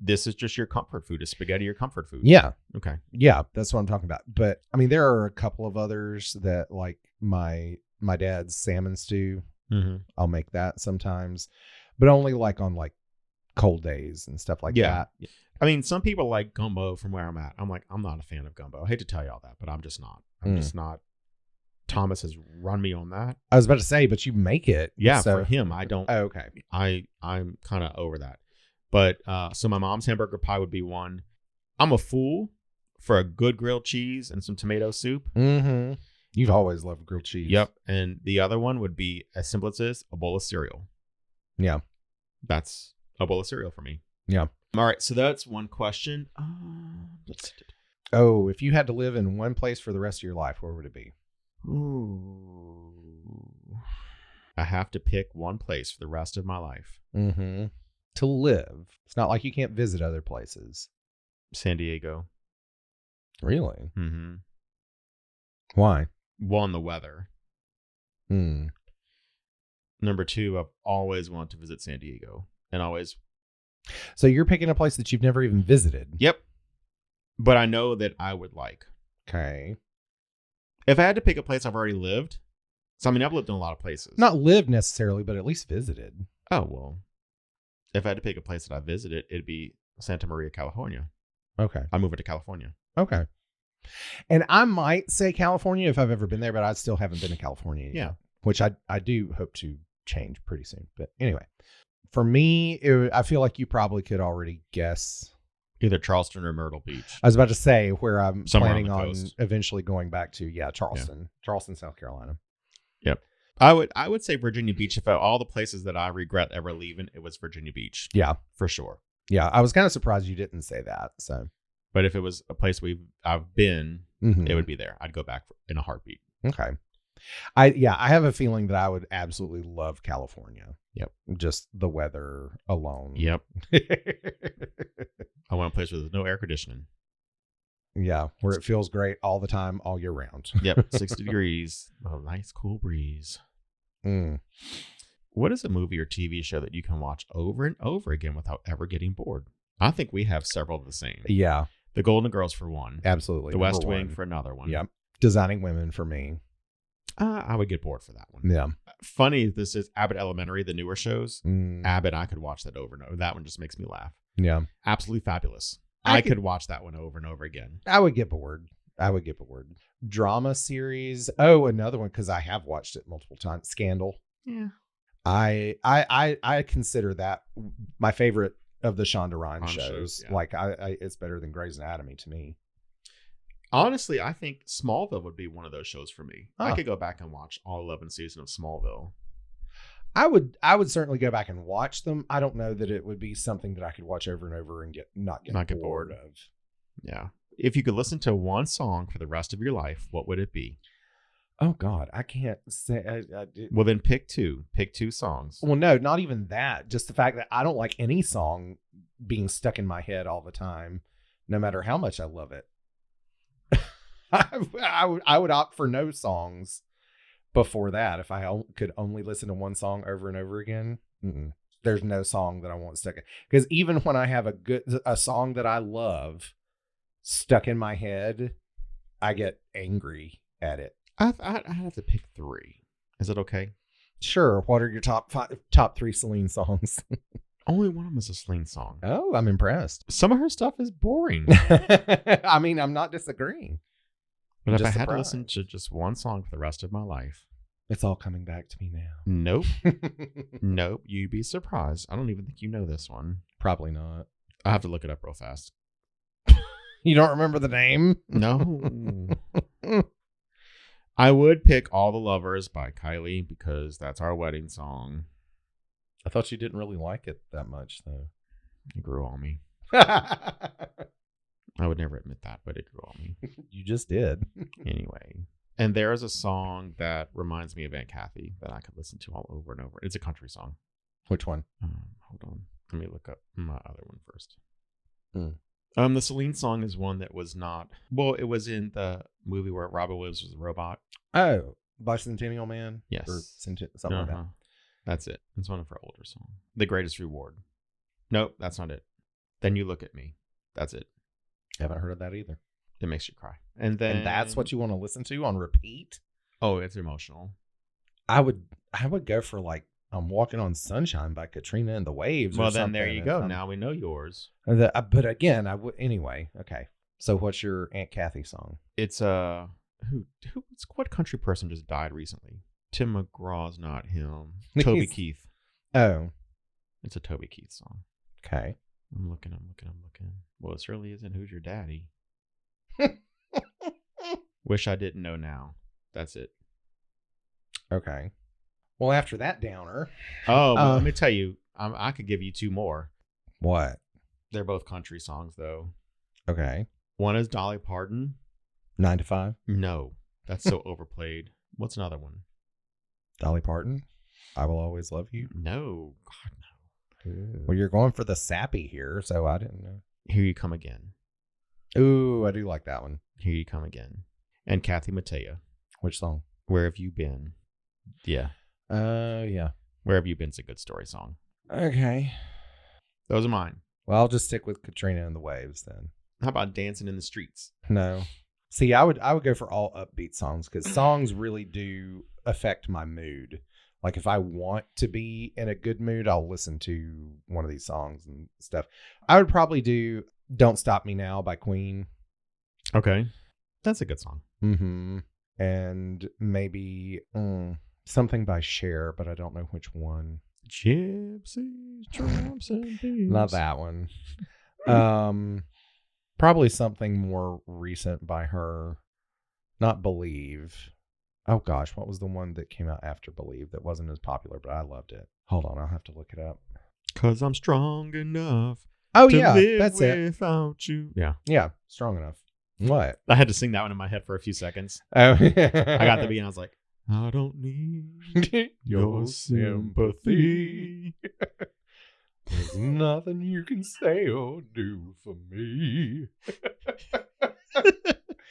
A: this is just your comfort food. Is spaghetti your comfort food?
B: yeah,
A: Okay.
B: yeah, that's what I'm talking about. But I mean, there are a couple of others that, like my dad's salmon stew.
A: Mm-hmm.
B: I'll make that sometimes, but only like on like cold days and stuff like that.
A: I mean, some people like gumbo from where I'm at. I'm like, I'm not a fan of gumbo. I hate to tell you all that, but I'm just not. I'm just not. Thomas has run me on that.
B: I was about to say, but you make it.
A: Yeah,
B: so,
A: for him, I don't.
B: Oh, okay.
A: I'm kind of over that. But so my mom's hamburger pie would be one. I'm a fool for a good grilled cheese and some tomato soup.
B: Mm-hmm. You've always loved grilled cheese.
A: Yep. And the other one would be as simple as this: a bowl of cereal.
B: Yeah.
A: That's a bowl of cereal for me.
B: Yeah.
A: All right. So that's one question. Let's see.
B: Oh, if you had to live in one place for the rest of your life, where would it be?
A: Ooh. I have to pick one place for the rest of my life.
B: Mm-hmm. To live. It's not like you can't visit other places.
A: San Diego.
B: Really?
A: Mm-hmm.
B: Why?
A: one, the weather.
B: Hmm.
A: Number two, I've always wanted to visit San Diego, and always.
B: So you're picking a place that you've never even visited.
A: Yep. But I know that I would like.
B: Okay.
A: If I had to pick a place I've already lived, so I mean, I've lived in a lot of places.
B: Not lived necessarily, but at least visited.
A: Oh, well. If I had to pick a place that I visited, it'd be Santa Maria, California.
B: Okay.
A: I'm moving to California.
B: Okay. And I might say California if I've ever been there, but I still haven't been to California yet.
A: Yeah.
B: Which I do hope to change pretty soon. But anyway, for me, I feel like you probably could already guess.
A: Either Charleston or Myrtle Beach.
B: I was about to say where I'm
A: Somewhere on
B: planning
A: the
B: on
A: coast.
B: eventually going back to. Yeah, Charleston. Charleston, South Carolina.
A: Yep. I would say Virginia Beach. If all the places that I regret ever leaving, it was Virginia Beach.
B: Yeah.
A: For sure.
B: Yeah. I was kind of surprised you didn't say that. So.
A: But if it was a place I've been,
B: Mhm.
A: it would be there. I'd go back in a heartbeat.
B: Okay. I have a feeling that I would absolutely love California.
A: Yep.
B: Just the weather alone.
A: Yep. I want a place where there's no air conditioning.
B: Yeah, where it feels great all the time, all year round.
A: Yep. 60 degrees. A nice cool breeze.
B: Mm.
A: What is a movie or TV show that you can watch over and over again without ever getting bored? I think we have several of the same.
B: Yeah,
A: The Golden Girls for one.
B: absolutely.
A: The West
B: Number
A: Wing
B: one.
A: for another one.
B: Yep. Designing Women for me.
A: I would get bored for that one.
B: Yeah.
A: Funny, this is Abbott Elementary, the newer shows.
B: Mm.
A: Abbott, I could watch that over and over. That one just makes me laugh.
B: Yeah.
A: Absolutely fabulous.
B: I
A: I
B: could-
A: could watch that one over and over again.
B: I would get bored. Drama series. Oh, another one because I have watched it multiple times. Scandal.
A: Yeah.
B: I consider that my favorite of the Shonda Rhimes
A: Rhimes
B: shows.
A: shows, yeah.
B: Like I it's better than Grey's Anatomy to me.
A: Honestly, I think Smallville would be one of those shows for me. I
B: Huh.
A: could go back and watch all 11 seasons of Smallville.
B: I would certainly go back and watch them. I don't know that it would be something that I could watch over and over and not get bored of.
A: Yeah. If you could listen to one song for the rest of your life, what would it be?
B: Oh God, I can't say.
A: Well, then pick two. Pick two songs.
B: Well, no, not even that. Just the fact that I don't like any song being stuck in my head all the time, no matter how much I love it. I would opt for no songs before that. If I could only listen to one song over and over again, there's no song that I want stuck in. Because even when I have a song that I love stuck in my head, I get angry at it.
A: I'd have to pick three. Is it okay?
B: Sure. What are your top three Celine songs?
A: Only one of them is a Celine song.
B: Oh, I'm impressed.
A: Some of her stuff is boring.
B: I mean, I'm not disagreeing.
A: But if
B: Just
A: I had to
B: surprised.
A: listen to just one song for the rest of my life,
B: It's all coming back to me now.
A: nope. Nope. You'd be surprised. I don't even think you know this one.
B: Probably not.
A: I have to look it up real fast.
B: You don't remember the name?
A: No. I would pick All the Lovers by Kylie because that's our wedding song.
B: I thought you didn't really like it that much, though.
A: It grew on me. I would never admit that, but it grew on me.
B: You just did.
A: Anyway. And there is a song that reminds me of Aunt Kathy that I could listen to all over and over. It's a country song.
B: Which one?
A: Hold on. Let me look up my other one first.
B: Hmm.
A: The Celine song is one that was not... Well, it was in the movie where Robin Williams was a robot.
B: Oh, Bicentennial Man?
A: Yes.
B: Or something like that.
A: Uh-huh. That's it. It's one of her older songs. The Greatest Reward. Nope, that's not it. Then You Look at Me. That's it.
B: Haven't heard of that either.
A: It makes you cry. And then...
B: And that's what you want to listen to on repeat?
A: Oh, it's emotional.
B: I would go for like I'm Walking on Sunshine by Katrina and the Waves.
A: Well,
B: or
A: then there
B: something.
A: you go. Now we know yours.
B: But again, I would anyway. Okay. So what's your Aunt Kathy song?
A: It's what country person just died recently? Tim McGraw's not him. Toby Keith.
B: Oh,
A: It's a Toby Keith song.
B: okay.
A: I'm looking. Well, it certainly isn't Who's Your Daddy. Wish I Didn't Know Now. That's it.
B: Okay. Well, after that downer,
A: Oh, well, let me tell you, I could give you two more.
B: what?
A: They're both country songs, though.
B: Okay.
A: One is Dolly Parton.
B: 9 to 5.
A: No, that's so overplayed. What's another one?
B: Dolly Parton. I Will Always Love You.
A: No, God, no.
B: Well, you're going for the sappy here, so I didn't know.
A: Here You Come Again.
B: Ooh, I do like that one.
A: Here You Come Again. And Kathy Mattea.
B: Which song?
A: Where Have You Been? Yeah.
B: Yeah.
A: Where Have You Been's a good story song.
B: Okay.
A: Those are mine.
B: Well, I'll just stick with Katrina and the Waves then.
A: How about Dancing in the Streets?
B: No. See, I would go for all upbeat songs because songs really do affect my mood. Like if I want to be in a good mood, I'll listen to one of these songs and stuff. I would probably do Don't Stop Me Now by Queen.
A: Okay. That's a good song.
B: Mm-hmm. And maybe something by Cher, but I don't know which one.
A: Gypsies, tramps, and thieves.
B: Not that one. Probably something more recent by her. Not Believe. Oh gosh, what was the one that came out after Believe that wasn't as popular, but I loved it? Hold on, I'll have to look it up.
A: 'Cause I'm strong enough
B: Oh
A: to
B: yeah,
A: live
B: that's it.
A: without you. Yeah.
B: Yeah, Strong Enough. What?
A: I had to sing that one in my head for a few seconds.
B: Oh,
A: I got the beat and I was like, I don't need your sympathy.
B: There's nothing you can say or do for me.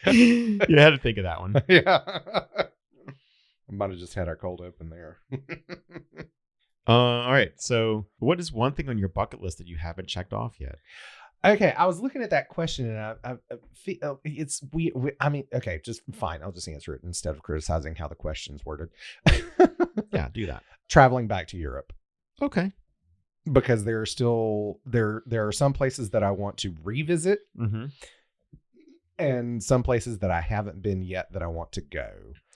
A: You had to think of that one.
B: Yeah. I might have just had our cold open there.
A: All right. So, what is one thing on your bucket list that you haven't checked off yet?
B: Okay, I was looking at that question and I feel it's I mean, okay, just fine. I'll just answer it instead of criticizing how the question's worded.
A: Yeah, do that.
B: Traveling back to Europe.
A: Okay.
B: Because there are still there are some places that I want to revisit
A: Mm-hmm.
B: and some places that I haven't been yet that I want to go.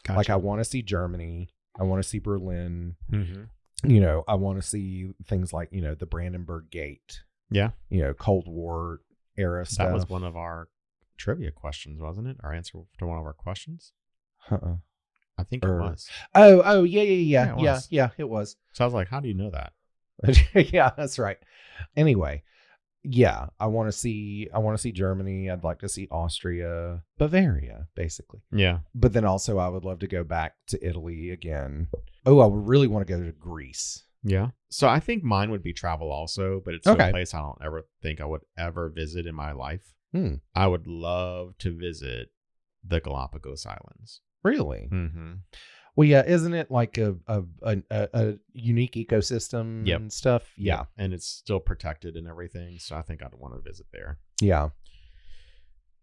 A: Gotcha.
B: Like I want to see Germany, I want to see Berlin.
A: Mm-hmm.
B: You know, I want to see things like, you know, the Brandenburg Gate.
A: Yeah.
B: You know, Cold War era stuff.
A: That was one of our trivia questions, wasn't it? Our answer to one of our questions.
B: Uh-uh.
A: I think it was.
B: Oh, yeah, it was.
A: So I was like, how do you know that?
B: Yeah, that's right. Anyway, yeah, I want to see Germany. I'd like to see Austria, Bavaria, basically.
A: Yeah.
B: But then also I would love to go back to Italy again. Oh, I would really want to go to Greece.
A: Yeah. So I think mine would be travel also, but it's
B: Okay.
A: a place I don't ever think I would ever visit in my life.
B: Hmm.
A: I would love to visit the Galapagos Islands.
B: Really?
A: Mm-hmm.
B: Well, yeah, isn't it like a unique ecosystem
A: Yep.
B: and stuff? Yeah.
A: And it's still protected and everything. So I think I'd want to visit there.
B: Yeah.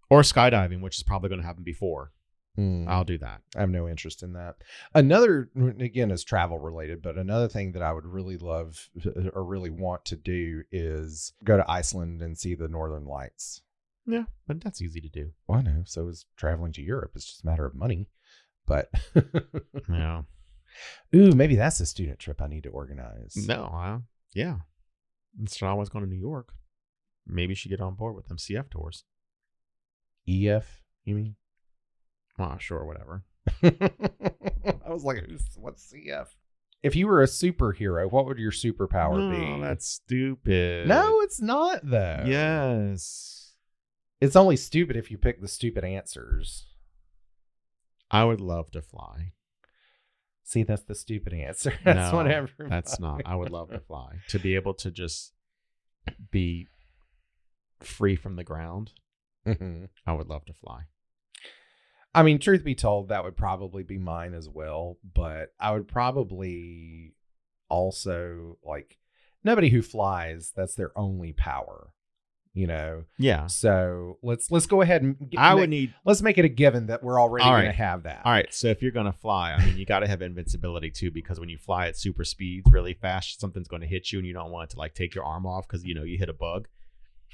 A: Or skydiving, which is probably going to happen before.
B: Hmm.
A: I'll do that.
B: I have no interest in that. Another, again, is travel related, but another thing that I would really love or really want to do is go to Iceland and see the Northern Lights.
A: Yeah, but that's easy to do.
B: Well, I know. So is traveling to Europe. It's just a matter of money. But
A: Yeah.
B: ooh, maybe that's a student trip I need to organize.
A: No, yeah. Instead of always going to New York, maybe you should get on board with them CF tours.
B: EF, you mean?
A: Oh, sure, whatever.
B: I was like, what's CF? If you were a superhero, what would your superpower
A: No,
B: be?
A: that's stupid.
B: No, it's not, though.
A: Yes.
B: It's only stupid if you pick the stupid answers.
A: I would love to fly.
B: See, that's the stupid answer. That's
A: No,
B: what everybody...
A: That's not. I would love to fly. To be able to just be free from the ground.
B: Mhm.
A: I would love to fly.
B: I mean, truth be told, that would probably be mine as well. But I would probably also, like, nobody who flies, that's their only power, you know?
A: Yeah.
B: So let's go ahead and let's make it a given that we're already
A: All
B: going
A: right.
B: to have that.
A: All right. So if you're going to fly, I mean, you got to have invincibility too, because when you fly at super speeds really fast, something's going to hit you and you don't want it to like take your arm off because, you know, you hit a bug.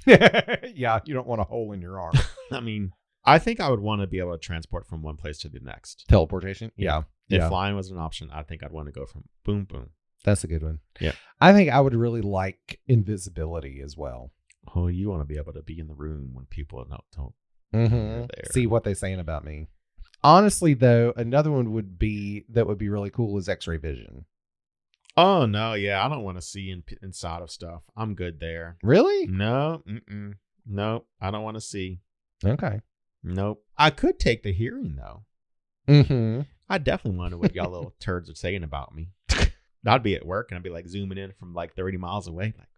B: Yeah, you don't want a hole in your arm.
A: I mean, I think I would want to be able to transport from one place to the next.
B: Teleportation? Yeah.
A: If flying was an option, I think I'd want to go from boom, boom.
B: That's a good one.
A: Yeah.
B: I think I would really like invisibility as well.
A: Oh, you want to be able to be in the room when people don't.
B: Mm-hmm.
A: There.
B: See what they're saying about me. Honestly, though, another one would be really cool is X-ray vision.
A: Oh, no. Yeah. I don't want to see inside of stuff. I'm good there.
B: Really?
A: No. Mm-mm. Nope. I don't want to see.
B: Okay.
A: Nope. I could take the hearing, though.
B: Mm-hmm.
A: I definitely wonder what y'all little turds are saying about me. I'd be at work and I'd be like zooming in from like 30 miles away. Like,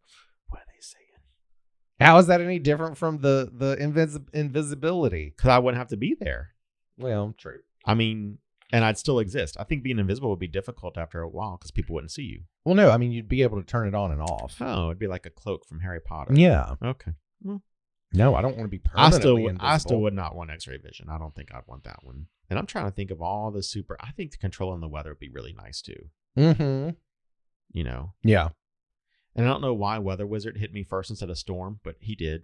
A: what are they saying?
B: How is that any different from the invisibility?
A: Because I wouldn't have to be there.
B: Well, true.
A: I mean, And I'd still exist. I think being invisible would be difficult after a while because people wouldn't see you.
B: Well, no, I mean, you'd be able to turn it on and off.
A: Oh, it'd be like a cloak from Harry Potter.
B: Yeah.
A: Okay.
B: No, I don't want to be
A: I
B: permanently invisible.
A: still would not want X-ray vision. I don't think I'd want that one. And I'm trying to think of all the super. I think controlling the weather would be really nice too.
B: Mm-hmm.
A: You know.
B: Yeah.
A: And I don't know why Weather Wizard hit me first instead of Storm, but he did.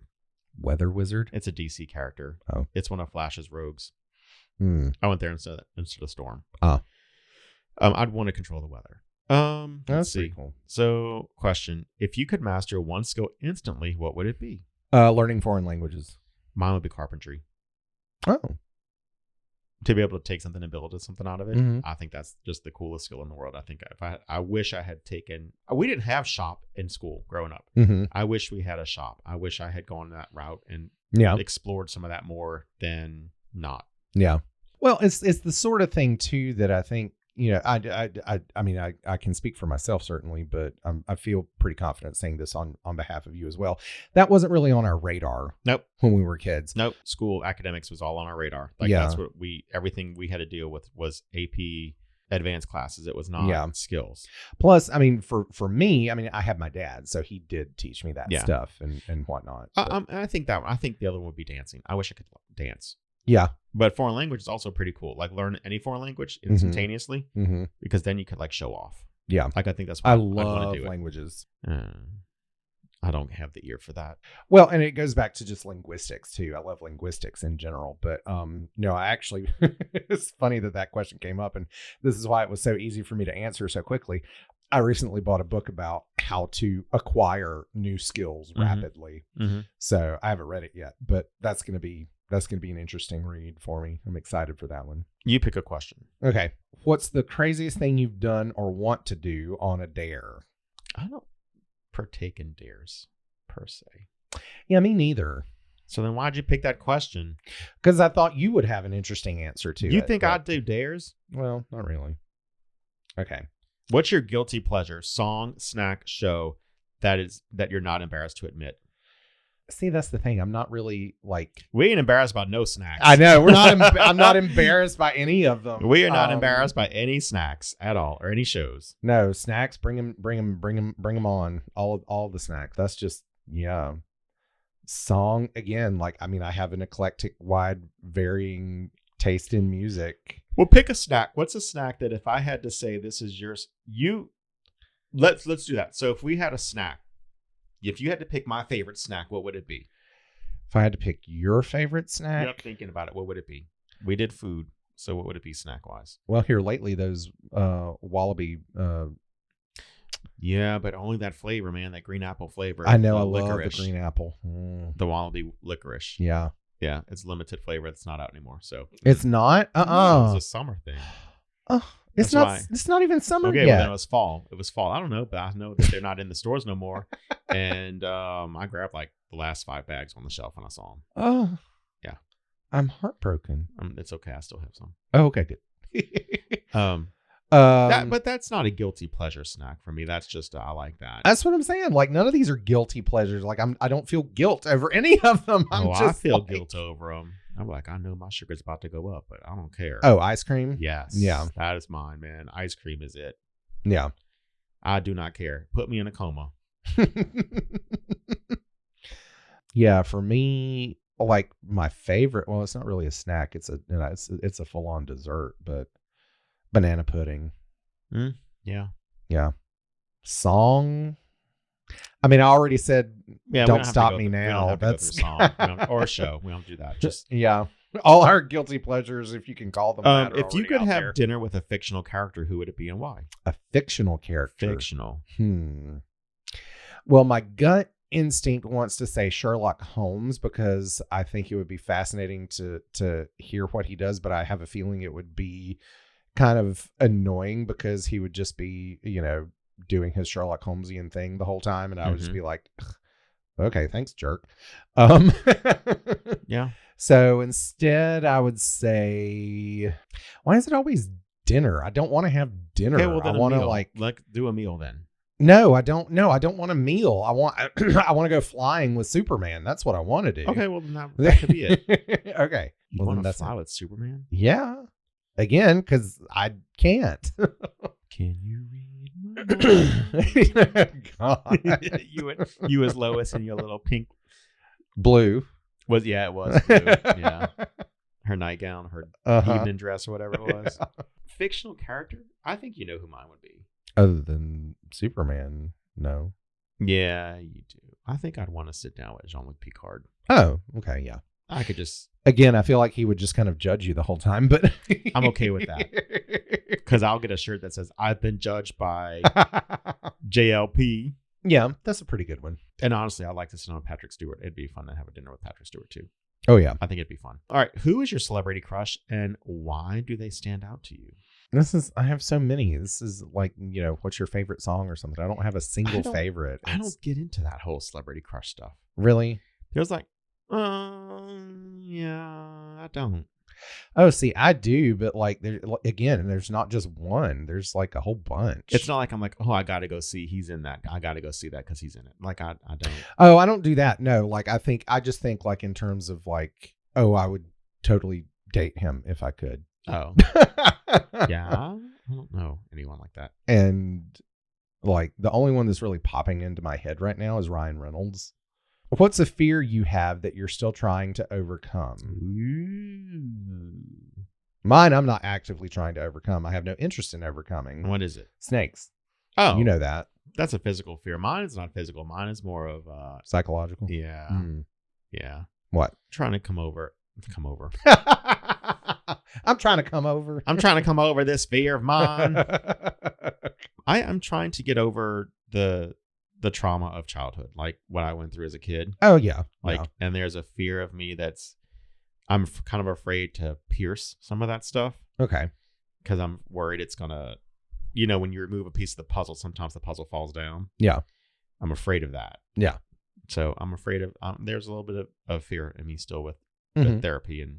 B: Weather Wizard?
A: It's a DC character.
B: Oh.
A: It's one of Flash's rogues.
B: Hmm.
A: I went there instead of Storm.
B: Ah.
A: I'd want to control the weather. Let's see.
B: Pretty cool.
A: So, question: if you could master one skill instantly, what would it be?
B: Learning foreign languages.
A: Mine would be carpentry.
B: Oh.
A: To be able to take something and build something out of it,
B: Mhm.
A: I think that's just the coolest skill in the world. I think I wish I had taken. We didn't have shop in school growing up.
B: Mm-hmm.
A: I wish we had a shop. I wish I had gone that route and
B: Yeah.
A: explored some of that more than not.
B: Yeah. Well, it's the sort of thing too that I think, you know, I mean, I can speak for myself certainly, but I feel pretty confident saying this on behalf of you as well. That wasn't really on our radar.
A: Nope.
B: When we were kids.
A: Nope. School academics was all on our radar. Like
B: Yeah.
A: that's what everything we had to deal with was AP advanced classes. It was not skills.
B: Plus, I mean, for me, I mean, I have my dad, so he did teach me that
A: Yeah.
B: stuff and whatnot. But,
A: I think the other one would be dancing. I wish I could dance.
B: yeah.
A: But foreign language is also pretty cool. Like learn any foreign language instantaneously
B: Mm-hmm.
A: because then you could like show off.
B: Yeah.
A: Like I think that's
B: I
A: why I'd want
B: love
A: to do
B: languages.
A: it. I don't have the ear for that.
B: Well, and it goes back to just linguistics too. I love linguistics in general, but no, I actually it's funny that question came up, and this is why it was so easy for me to answer so quickly. I recently bought a book about how to acquire new skills rapidly.
A: Mm-hmm.
B: So I haven't read it yet, but that's going to be an interesting read for me. I'm excited for that one.
A: You pick a question.
B: Okay. What's the craziest thing you've done or want to do on a dare?
A: I don't partake in dares per se.
B: Yeah, me neither.
A: So then why'd you pick that question?
B: Because I thought you would have an interesting answer to
A: You
B: it.
A: think
B: but-
A: I'd do dares?
B: Well, not really. Okay.
A: What's your guilty pleasure, song, snack, show that you're not embarrassed to admit?
B: See, that's the thing. I'm not really like.
A: We ain't embarrassed about no snacks.
B: I know we're not. I'm not embarrassed by any of them.
A: We are not embarrassed by any snacks at all or any shows.
B: No snacks. Bring them on. All the snacks. That's just Song again. Like I mean, I have an eclectic, wide, varying taste in music.
A: Well, pick a snack. What's a snack that if I had to say this is yours, let's do that. So if we had a snack, if you had to pick my favorite snack, what would it be?
B: If I had to pick your favorite snack,
A: Yep, thinking about it, what would it be? We did food, so what would it be snack wise?
B: well, here lately those Wallaby.
A: Yeah, but only that flavor, man. That green apple flavor.
B: I know. I
A: the
B: love the
A: licorice.
B: green apple. Mm,
A: The Wallaby licorice.
B: yeah,
A: Yeah, it's limited flavor. That's not out anymore. So
B: it's not.
A: It's a summer thing.
B: It's
A: That's
B: not.
A: why.
B: It's not even summer
A: Okay, well
B: yet.
A: then it was fall. It was fall. I don't know, but I know that they're not in the stores no more. And I grabbed like the last 5 bags on the shelf when I saw them.
B: Oh,
A: Yeah.
B: I'm heartbroken.
A: It's okay. I still have some.
B: Oh, okay, good.
A: But that's not a guilty pleasure snack for me. That's just I like that.
B: That's what I'm saying. Like none of these are guilty pleasures. Like I don't feel guilt over any of them.
A: I feel guilt over them. I'm like, I know my sugar's about to go up, but I don't care.
B: Oh, ice cream.
A: Yes.
B: Yeah.
A: That is mine, man. Ice cream is it.
B: Yeah.
A: I do not care. Put me in a coma.
B: Yeah, for me, like my favorite. Well, it's not really a snack. It's a full on dessert, but banana pudding.
A: Yeah.
B: Yeah. Song. I mean, I already said.
A: Yeah.
B: Don't stop me now.
A: That's song or show. We don't do that. Just
B: yeah. All our guilty pleasures, if you can call them that. Are
A: if you
B: already
A: could
B: out
A: have
B: there.
A: dinner with a fictional character, who would it be and why?
B: A fictional character.
A: Fictional.
B: Well, my gut instinct wants to say Sherlock Holmes because I think it would be fascinating to hear what he does, but I have a feeling it would be kind of annoying because he would just be, doing his Sherlock Holmesian thing the whole time, and I would just be like, okay, thanks, jerk.
A: Yeah.
B: So instead, I would say, why is it always dinner? I don't want to have dinner.
A: Okay, well, then
B: I want to
A: like do a meal then.
B: No, I don't. No, I don't want a meal. I want to go flying with Superman. That's what I want to do.
A: Okay, well that could be it.
B: Okay.
A: You
B: Well,
A: want
B: then
A: to fly with Superman?
B: Yeah. again because I can't.
A: Can you read my mind?
B: God.
A: you as Lois in your little pink
B: Blue.
A: it was blue. Yeah. Her nightgown, her evening dress or whatever it was. Yeah. Fictional character? I think you know who mine would be.
B: Other than Superman, no.
A: Yeah, you do. I think I'd want to sit down with Jean-Luc Picard.
B: Oh, okay, yeah.
A: I could just...
B: Again, I feel like he would just kind of judge you the whole time, but...
A: I'm okay with that. Because I'll get a shirt that says, I've been judged by JLP.
B: Yeah, that's a pretty good one.
A: And honestly, I'd like to sit on Patrick Stewart. It'd be fun to have a dinner with Patrick Stewart, too.
B: Oh, yeah.
A: I think it'd be fun. All right, who is your celebrity crush, and why do they stand out to you?
B: I have so many. This is like, what's your favorite song or something? I don't have a single favorite.
A: I don't get into that whole celebrity crush stuff.
B: Really?
A: There's like, yeah, I don't.
B: Oh, see, I do, but like, there's not just one. There's like a whole bunch.
A: It's not like I'm like, oh, I got to go see. He's in that. I got to go see that because he's in it. Like, I don't.
B: Oh, I don't do that. No, like, I just think like in terms of like, oh, I would totally date him if I could.
A: Oh. Yeah, I don't know anyone like that.
B: And like the only one that's really popping into my head right now is Ryan Reynolds. What's a fear you have that you're still trying to overcome?
A: Ooh.
B: Mine, I'm not actively trying to overcome. I have no interest in overcoming.
A: What is it?
B: Snakes.
A: Oh,
B: you know that.
A: That's a physical fear. Mine is not physical. Mine is more of
B: psychological.
A: Yeah. Yeah.
B: What?
A: Trying to come over.
B: I'm trying to come over.
A: I'm trying to come over this fear of mine. I am trying to get over the trauma of childhood, like what I went through as a kid.
B: Oh yeah.
A: And there's a fear of me I'm kind of afraid to pierce some of that stuff.
B: Okay.
A: Because I'm worried it's gonna, when you remove a piece of the puzzle, sometimes the puzzle falls down.
B: Yeah.
A: I'm afraid of that.
B: Yeah.
A: So I'm afraid of, there's a little bit of fear in me still with therapy and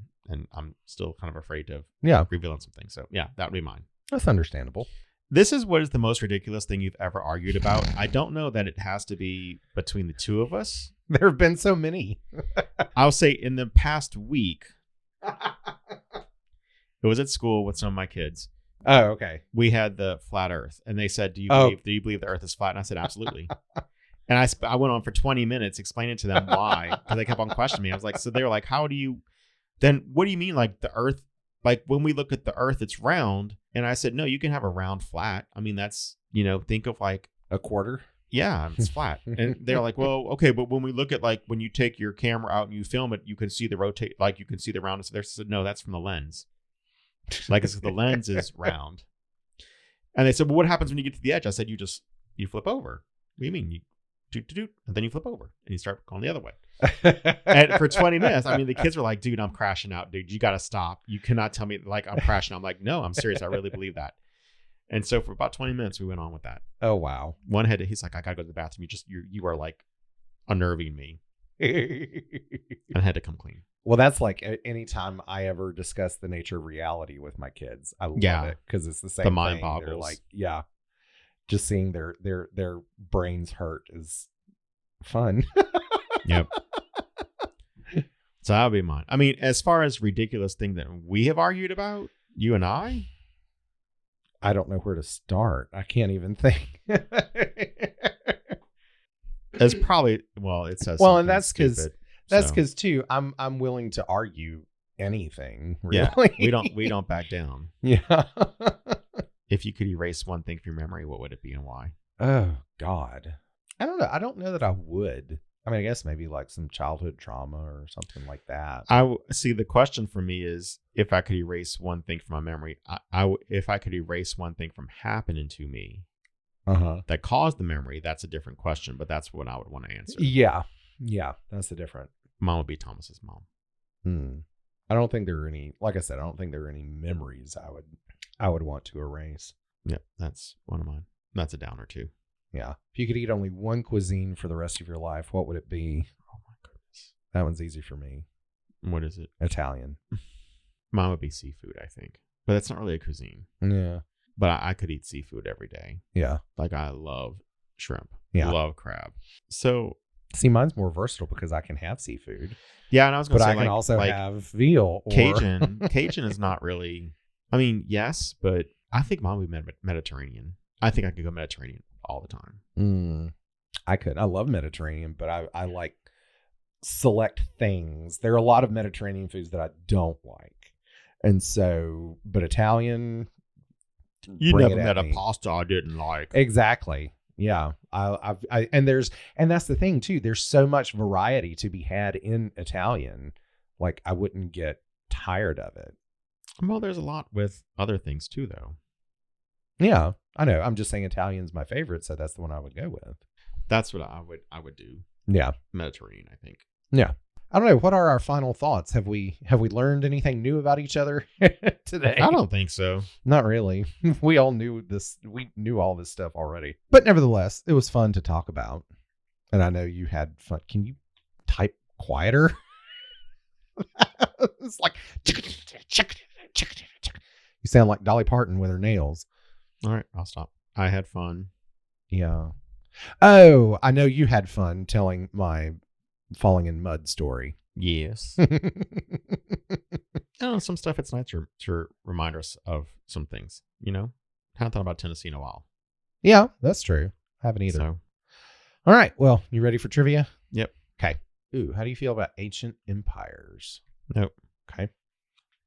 A: I'm still kind of afraid of revealing some things. So yeah, that would be mine.
B: That's understandable.
A: This is what is the most ridiculous thing you've ever argued about. I don't know that it has to be between the two of us.
B: There have been so many.
A: I'll say in the past week, it was at school with some of my kids.
B: Oh, okay.
A: We had the flat earth and they said, do you believe the earth is flat? And I said, absolutely. And I went on for 20 minutes explaining to them why, because they kept on questioning me. I was like, so they were like, what do you mean? Like the earth, like when we look at the earth, it's round. And I said, no, you can have a round flat. I mean, that's, think of like
B: a quarter.
A: Yeah, it's flat. And they're like, well, okay, but when we look at like when you take your camera out and you film it, you can see the rotate, like you can see the roundness. They said, no, that's from the lens. Like the lens is round. And they said, well, what happens when you get to the edge? I said, you flip over. What do you mean? You do, and then you flip over and you start going the other way. And for 20 minutes, I mean, the kids were like, dude, I'm crashing out, dude. You got to stop. You cannot tell me like I'm crashing. I'm like, no, I'm serious. I really believe that. And so for about 20 minutes, we went on with that.
B: Oh, wow.
A: He's like, I got to go to the bathroom. You are like unnerving me. And I had to come clean.
B: Well, that's like anytime I ever discuss the nature of reality with my kids, I love it because it's the same
A: the mind
B: thing.
A: boggles.
B: They're like, yeah, just seeing their brains hurt is fun.
A: Yep. So that'll be mine. I mean, as far as ridiculous thing that we have argued about, you and I
B: don't know where to start. I can't even think.
A: It's probably it says
B: and that's because too. I'm willing to argue anything. Really.
A: Yeah, we don't back down.
B: Yeah.
A: If you could erase one thing from your memory, what would it be and why?
B: Oh God, I don't know. I don't know that I would. I mean, I guess maybe like some childhood trauma or something like that.
A: I see. The question for me is, if I could erase one thing from my memory, if I could erase one thing from happening to me that caused the memory, that's a different question. But that's what I would want to answer.
B: Yeah, that's the different.
A: Mom would be Thomas's mom.
B: I don't think there are any. Like I said, I don't think there are any memories I would want to erase.
A: Yeah, that's one of mine. That's a downer too.
B: Yeah. If you could eat only one cuisine for the rest of your life, what would it be?
A: Oh my goodness.
B: That one's easy for me.
A: What is it?
B: Italian.
A: Mine would be seafood, I think. But that's not really a cuisine.
B: Yeah.
A: But I could eat seafood every day.
B: Yeah.
A: Like I love shrimp.
B: Yeah.
A: Love crab. So
B: see, mine's more versatile because I can have seafood.
A: Yeah, and I was going to say,
B: I can also have veal.
A: Cajun. Cajun is not really I mean, yes, but I think mine would be Mediterranean. I think I could go Mediterranean all the time.
B: I could. I love Mediterranean, but I like select things. There are a lot of Mediterranean foods that I don't like. And so, but Italian,
A: You
B: bring
A: never
B: it at
A: met a
B: me.
A: pasta I didn't like.
B: Exactly. Yeah. And that's the thing too. There's so much variety to be had in Italian. Like I wouldn't get tired of it.
A: Well, there's a lot with other things too, though.
B: Yeah, I know. I'm just saying Italian's my favorite, so that's the one I would go with.
A: That's what I would do.
B: Yeah.
A: Mediterranean, I think.
B: Yeah. I don't know. What are our final thoughts? Have we learned anything new about each other today?
A: I don't think so.
B: Not really. We all knew this. We knew all this stuff already. But nevertheless, it was fun to talk about. And I know you had fun. Can you type quieter? It's like you sound like Dolly Parton with her nails.
A: All right, I'll stop. I had fun.
B: Yeah. Oh, I know you had fun telling my falling in mud story.
A: Yes. Some stuff it's nice to remind us of some things, Haven't thought about Tennessee in a while.
B: Yeah, that's true. I haven't either.
A: So,
B: all right. Well, you ready for trivia?
A: Yep.
B: Okay. Ooh, how do you feel about ancient empires?
A: Nope.
B: Okay.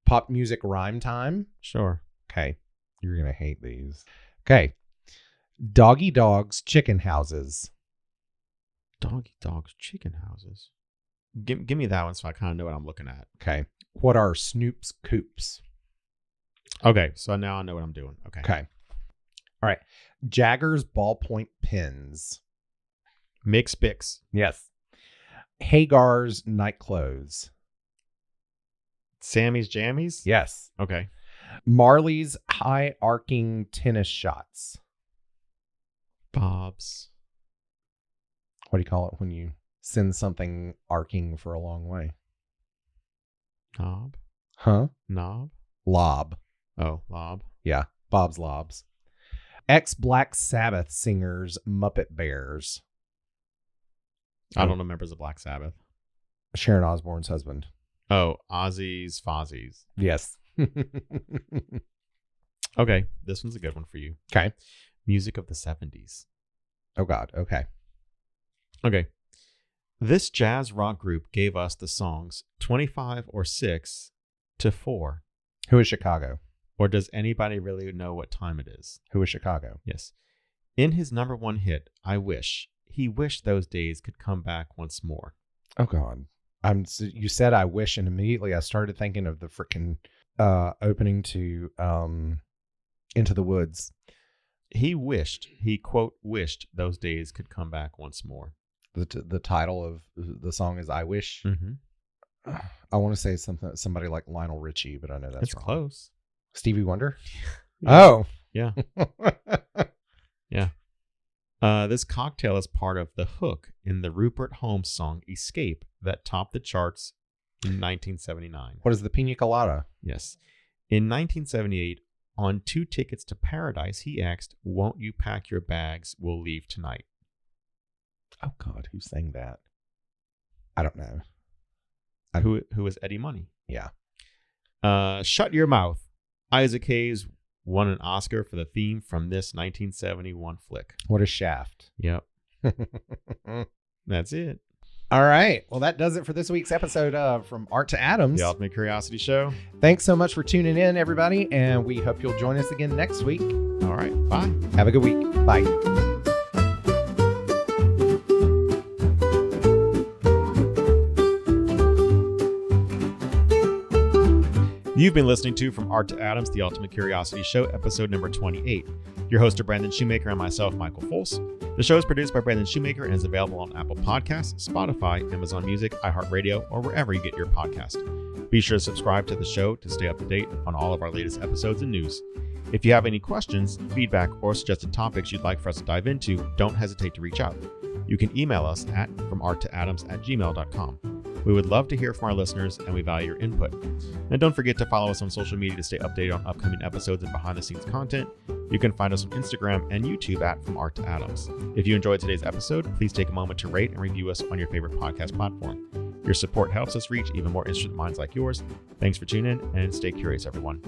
B: Pop music rhyme time.
A: Sure.
B: Okay. You're going to hate these. Okay. Doggy dogs, chicken houses.
A: Doggy dogs, chicken houses. Give me that one so I kind of know what I'm looking at.
B: Okay. What are Snoop's coops?
A: Okay, so now I know what I'm doing.
B: Okay. All right. Jagger's ballpoint pens.
A: Mix Bix.
B: Yes. Hagar's night clothes.
A: Sammy's Jammies?
B: Yes.
A: Okay.
B: Marley's high arcing tennis shots.
A: Bob's.
B: What do you call it when you send something arcing for a long way?
A: Knob?
B: Huh?
A: Knob?
B: Lob.
A: Oh, lob.
B: Yeah. Bob's Lobs. Ex-Black Sabbath singers Muppet Bears.
A: I don't know members of Black Sabbath.
B: Sharon Osbourne's husband.
A: Oh, Ozzy's Fozzies.
B: Yes.
A: Okay, this one's a good one for you.
B: Okay.
A: Music of the 70s.
B: Oh, God. Okay.
A: Okay. This jazz rock group gave us the songs 25 or 6 to 4.
B: Who is Chicago?
A: Or does anybody really know what time it is?
B: Who is Chicago?
A: Yes. In his number one hit, I Wish, he wished those days could come back once more.
B: Oh, God. You said I wish, and immediately I started thinking of the freaking opening to Into the Woods.
A: He wished, he quote, wished those days could come back once more.
B: The title of the song is I Wish.
A: Mm-hmm.
B: I want to say somebody like Lionel Richie, but I know that's
A: It's
B: wrong.
A: close.
B: Stevie Wonder?
A: Yeah.
B: Oh.
A: Yeah. Yeah. This cocktail is part of the hook in the Rupert Holmes song Escape that topped the charts in 1979.
B: What is the pina colada?
A: Yes. In 1978, on 2 Tickets to Paradise, he asked, "Won't you pack your bags? We'll leave tonight."
B: Oh, God. Who sang that? I don't know.
A: Who is Eddie Money?
B: Yeah.
A: Shut Your Mouth. Isaac Hayes won an Oscar for the theme from this 1971 flick.
B: What is Shaft?
A: Yep. That's it.
B: All right. Well, that does it for this week's episode of From Art to Atoms.
A: The Ultimate Curiosity Show.
B: Thanks so much for tuning in, everybody. And we hope you'll join us again next week.
A: All right. Bye.
B: Have a good week. Bye.
A: You've been listening to From Art to Atoms, The Ultimate Curiosity Show, episode number 28. Your hosts are Brandon Shoemaker and myself, Michael Fols. The show is produced by Brandon Shoemaker and is available on Apple Podcasts, Spotify, Amazon Music, iHeartRadio, or wherever you get your podcast. Be sure to subscribe to the show to stay up to date on all of our latest episodes and news. If you have any questions, feedback, or suggested topics you'd like for us to dive into, don't hesitate to reach out. You can email us at FromArtToAtoms@gmail.com. We would love to hear from our listeners, and we value your input. And don't forget to follow us on social media to stay updated on upcoming episodes and behind-the-scenes content. You can find us on Instagram and YouTube at From Art to Atoms. If you enjoyed today's episode, please take a moment to rate and review us on your favorite podcast platform. Your support helps us reach even more interested minds like yours. Thanks for tuning in, and stay curious, everyone.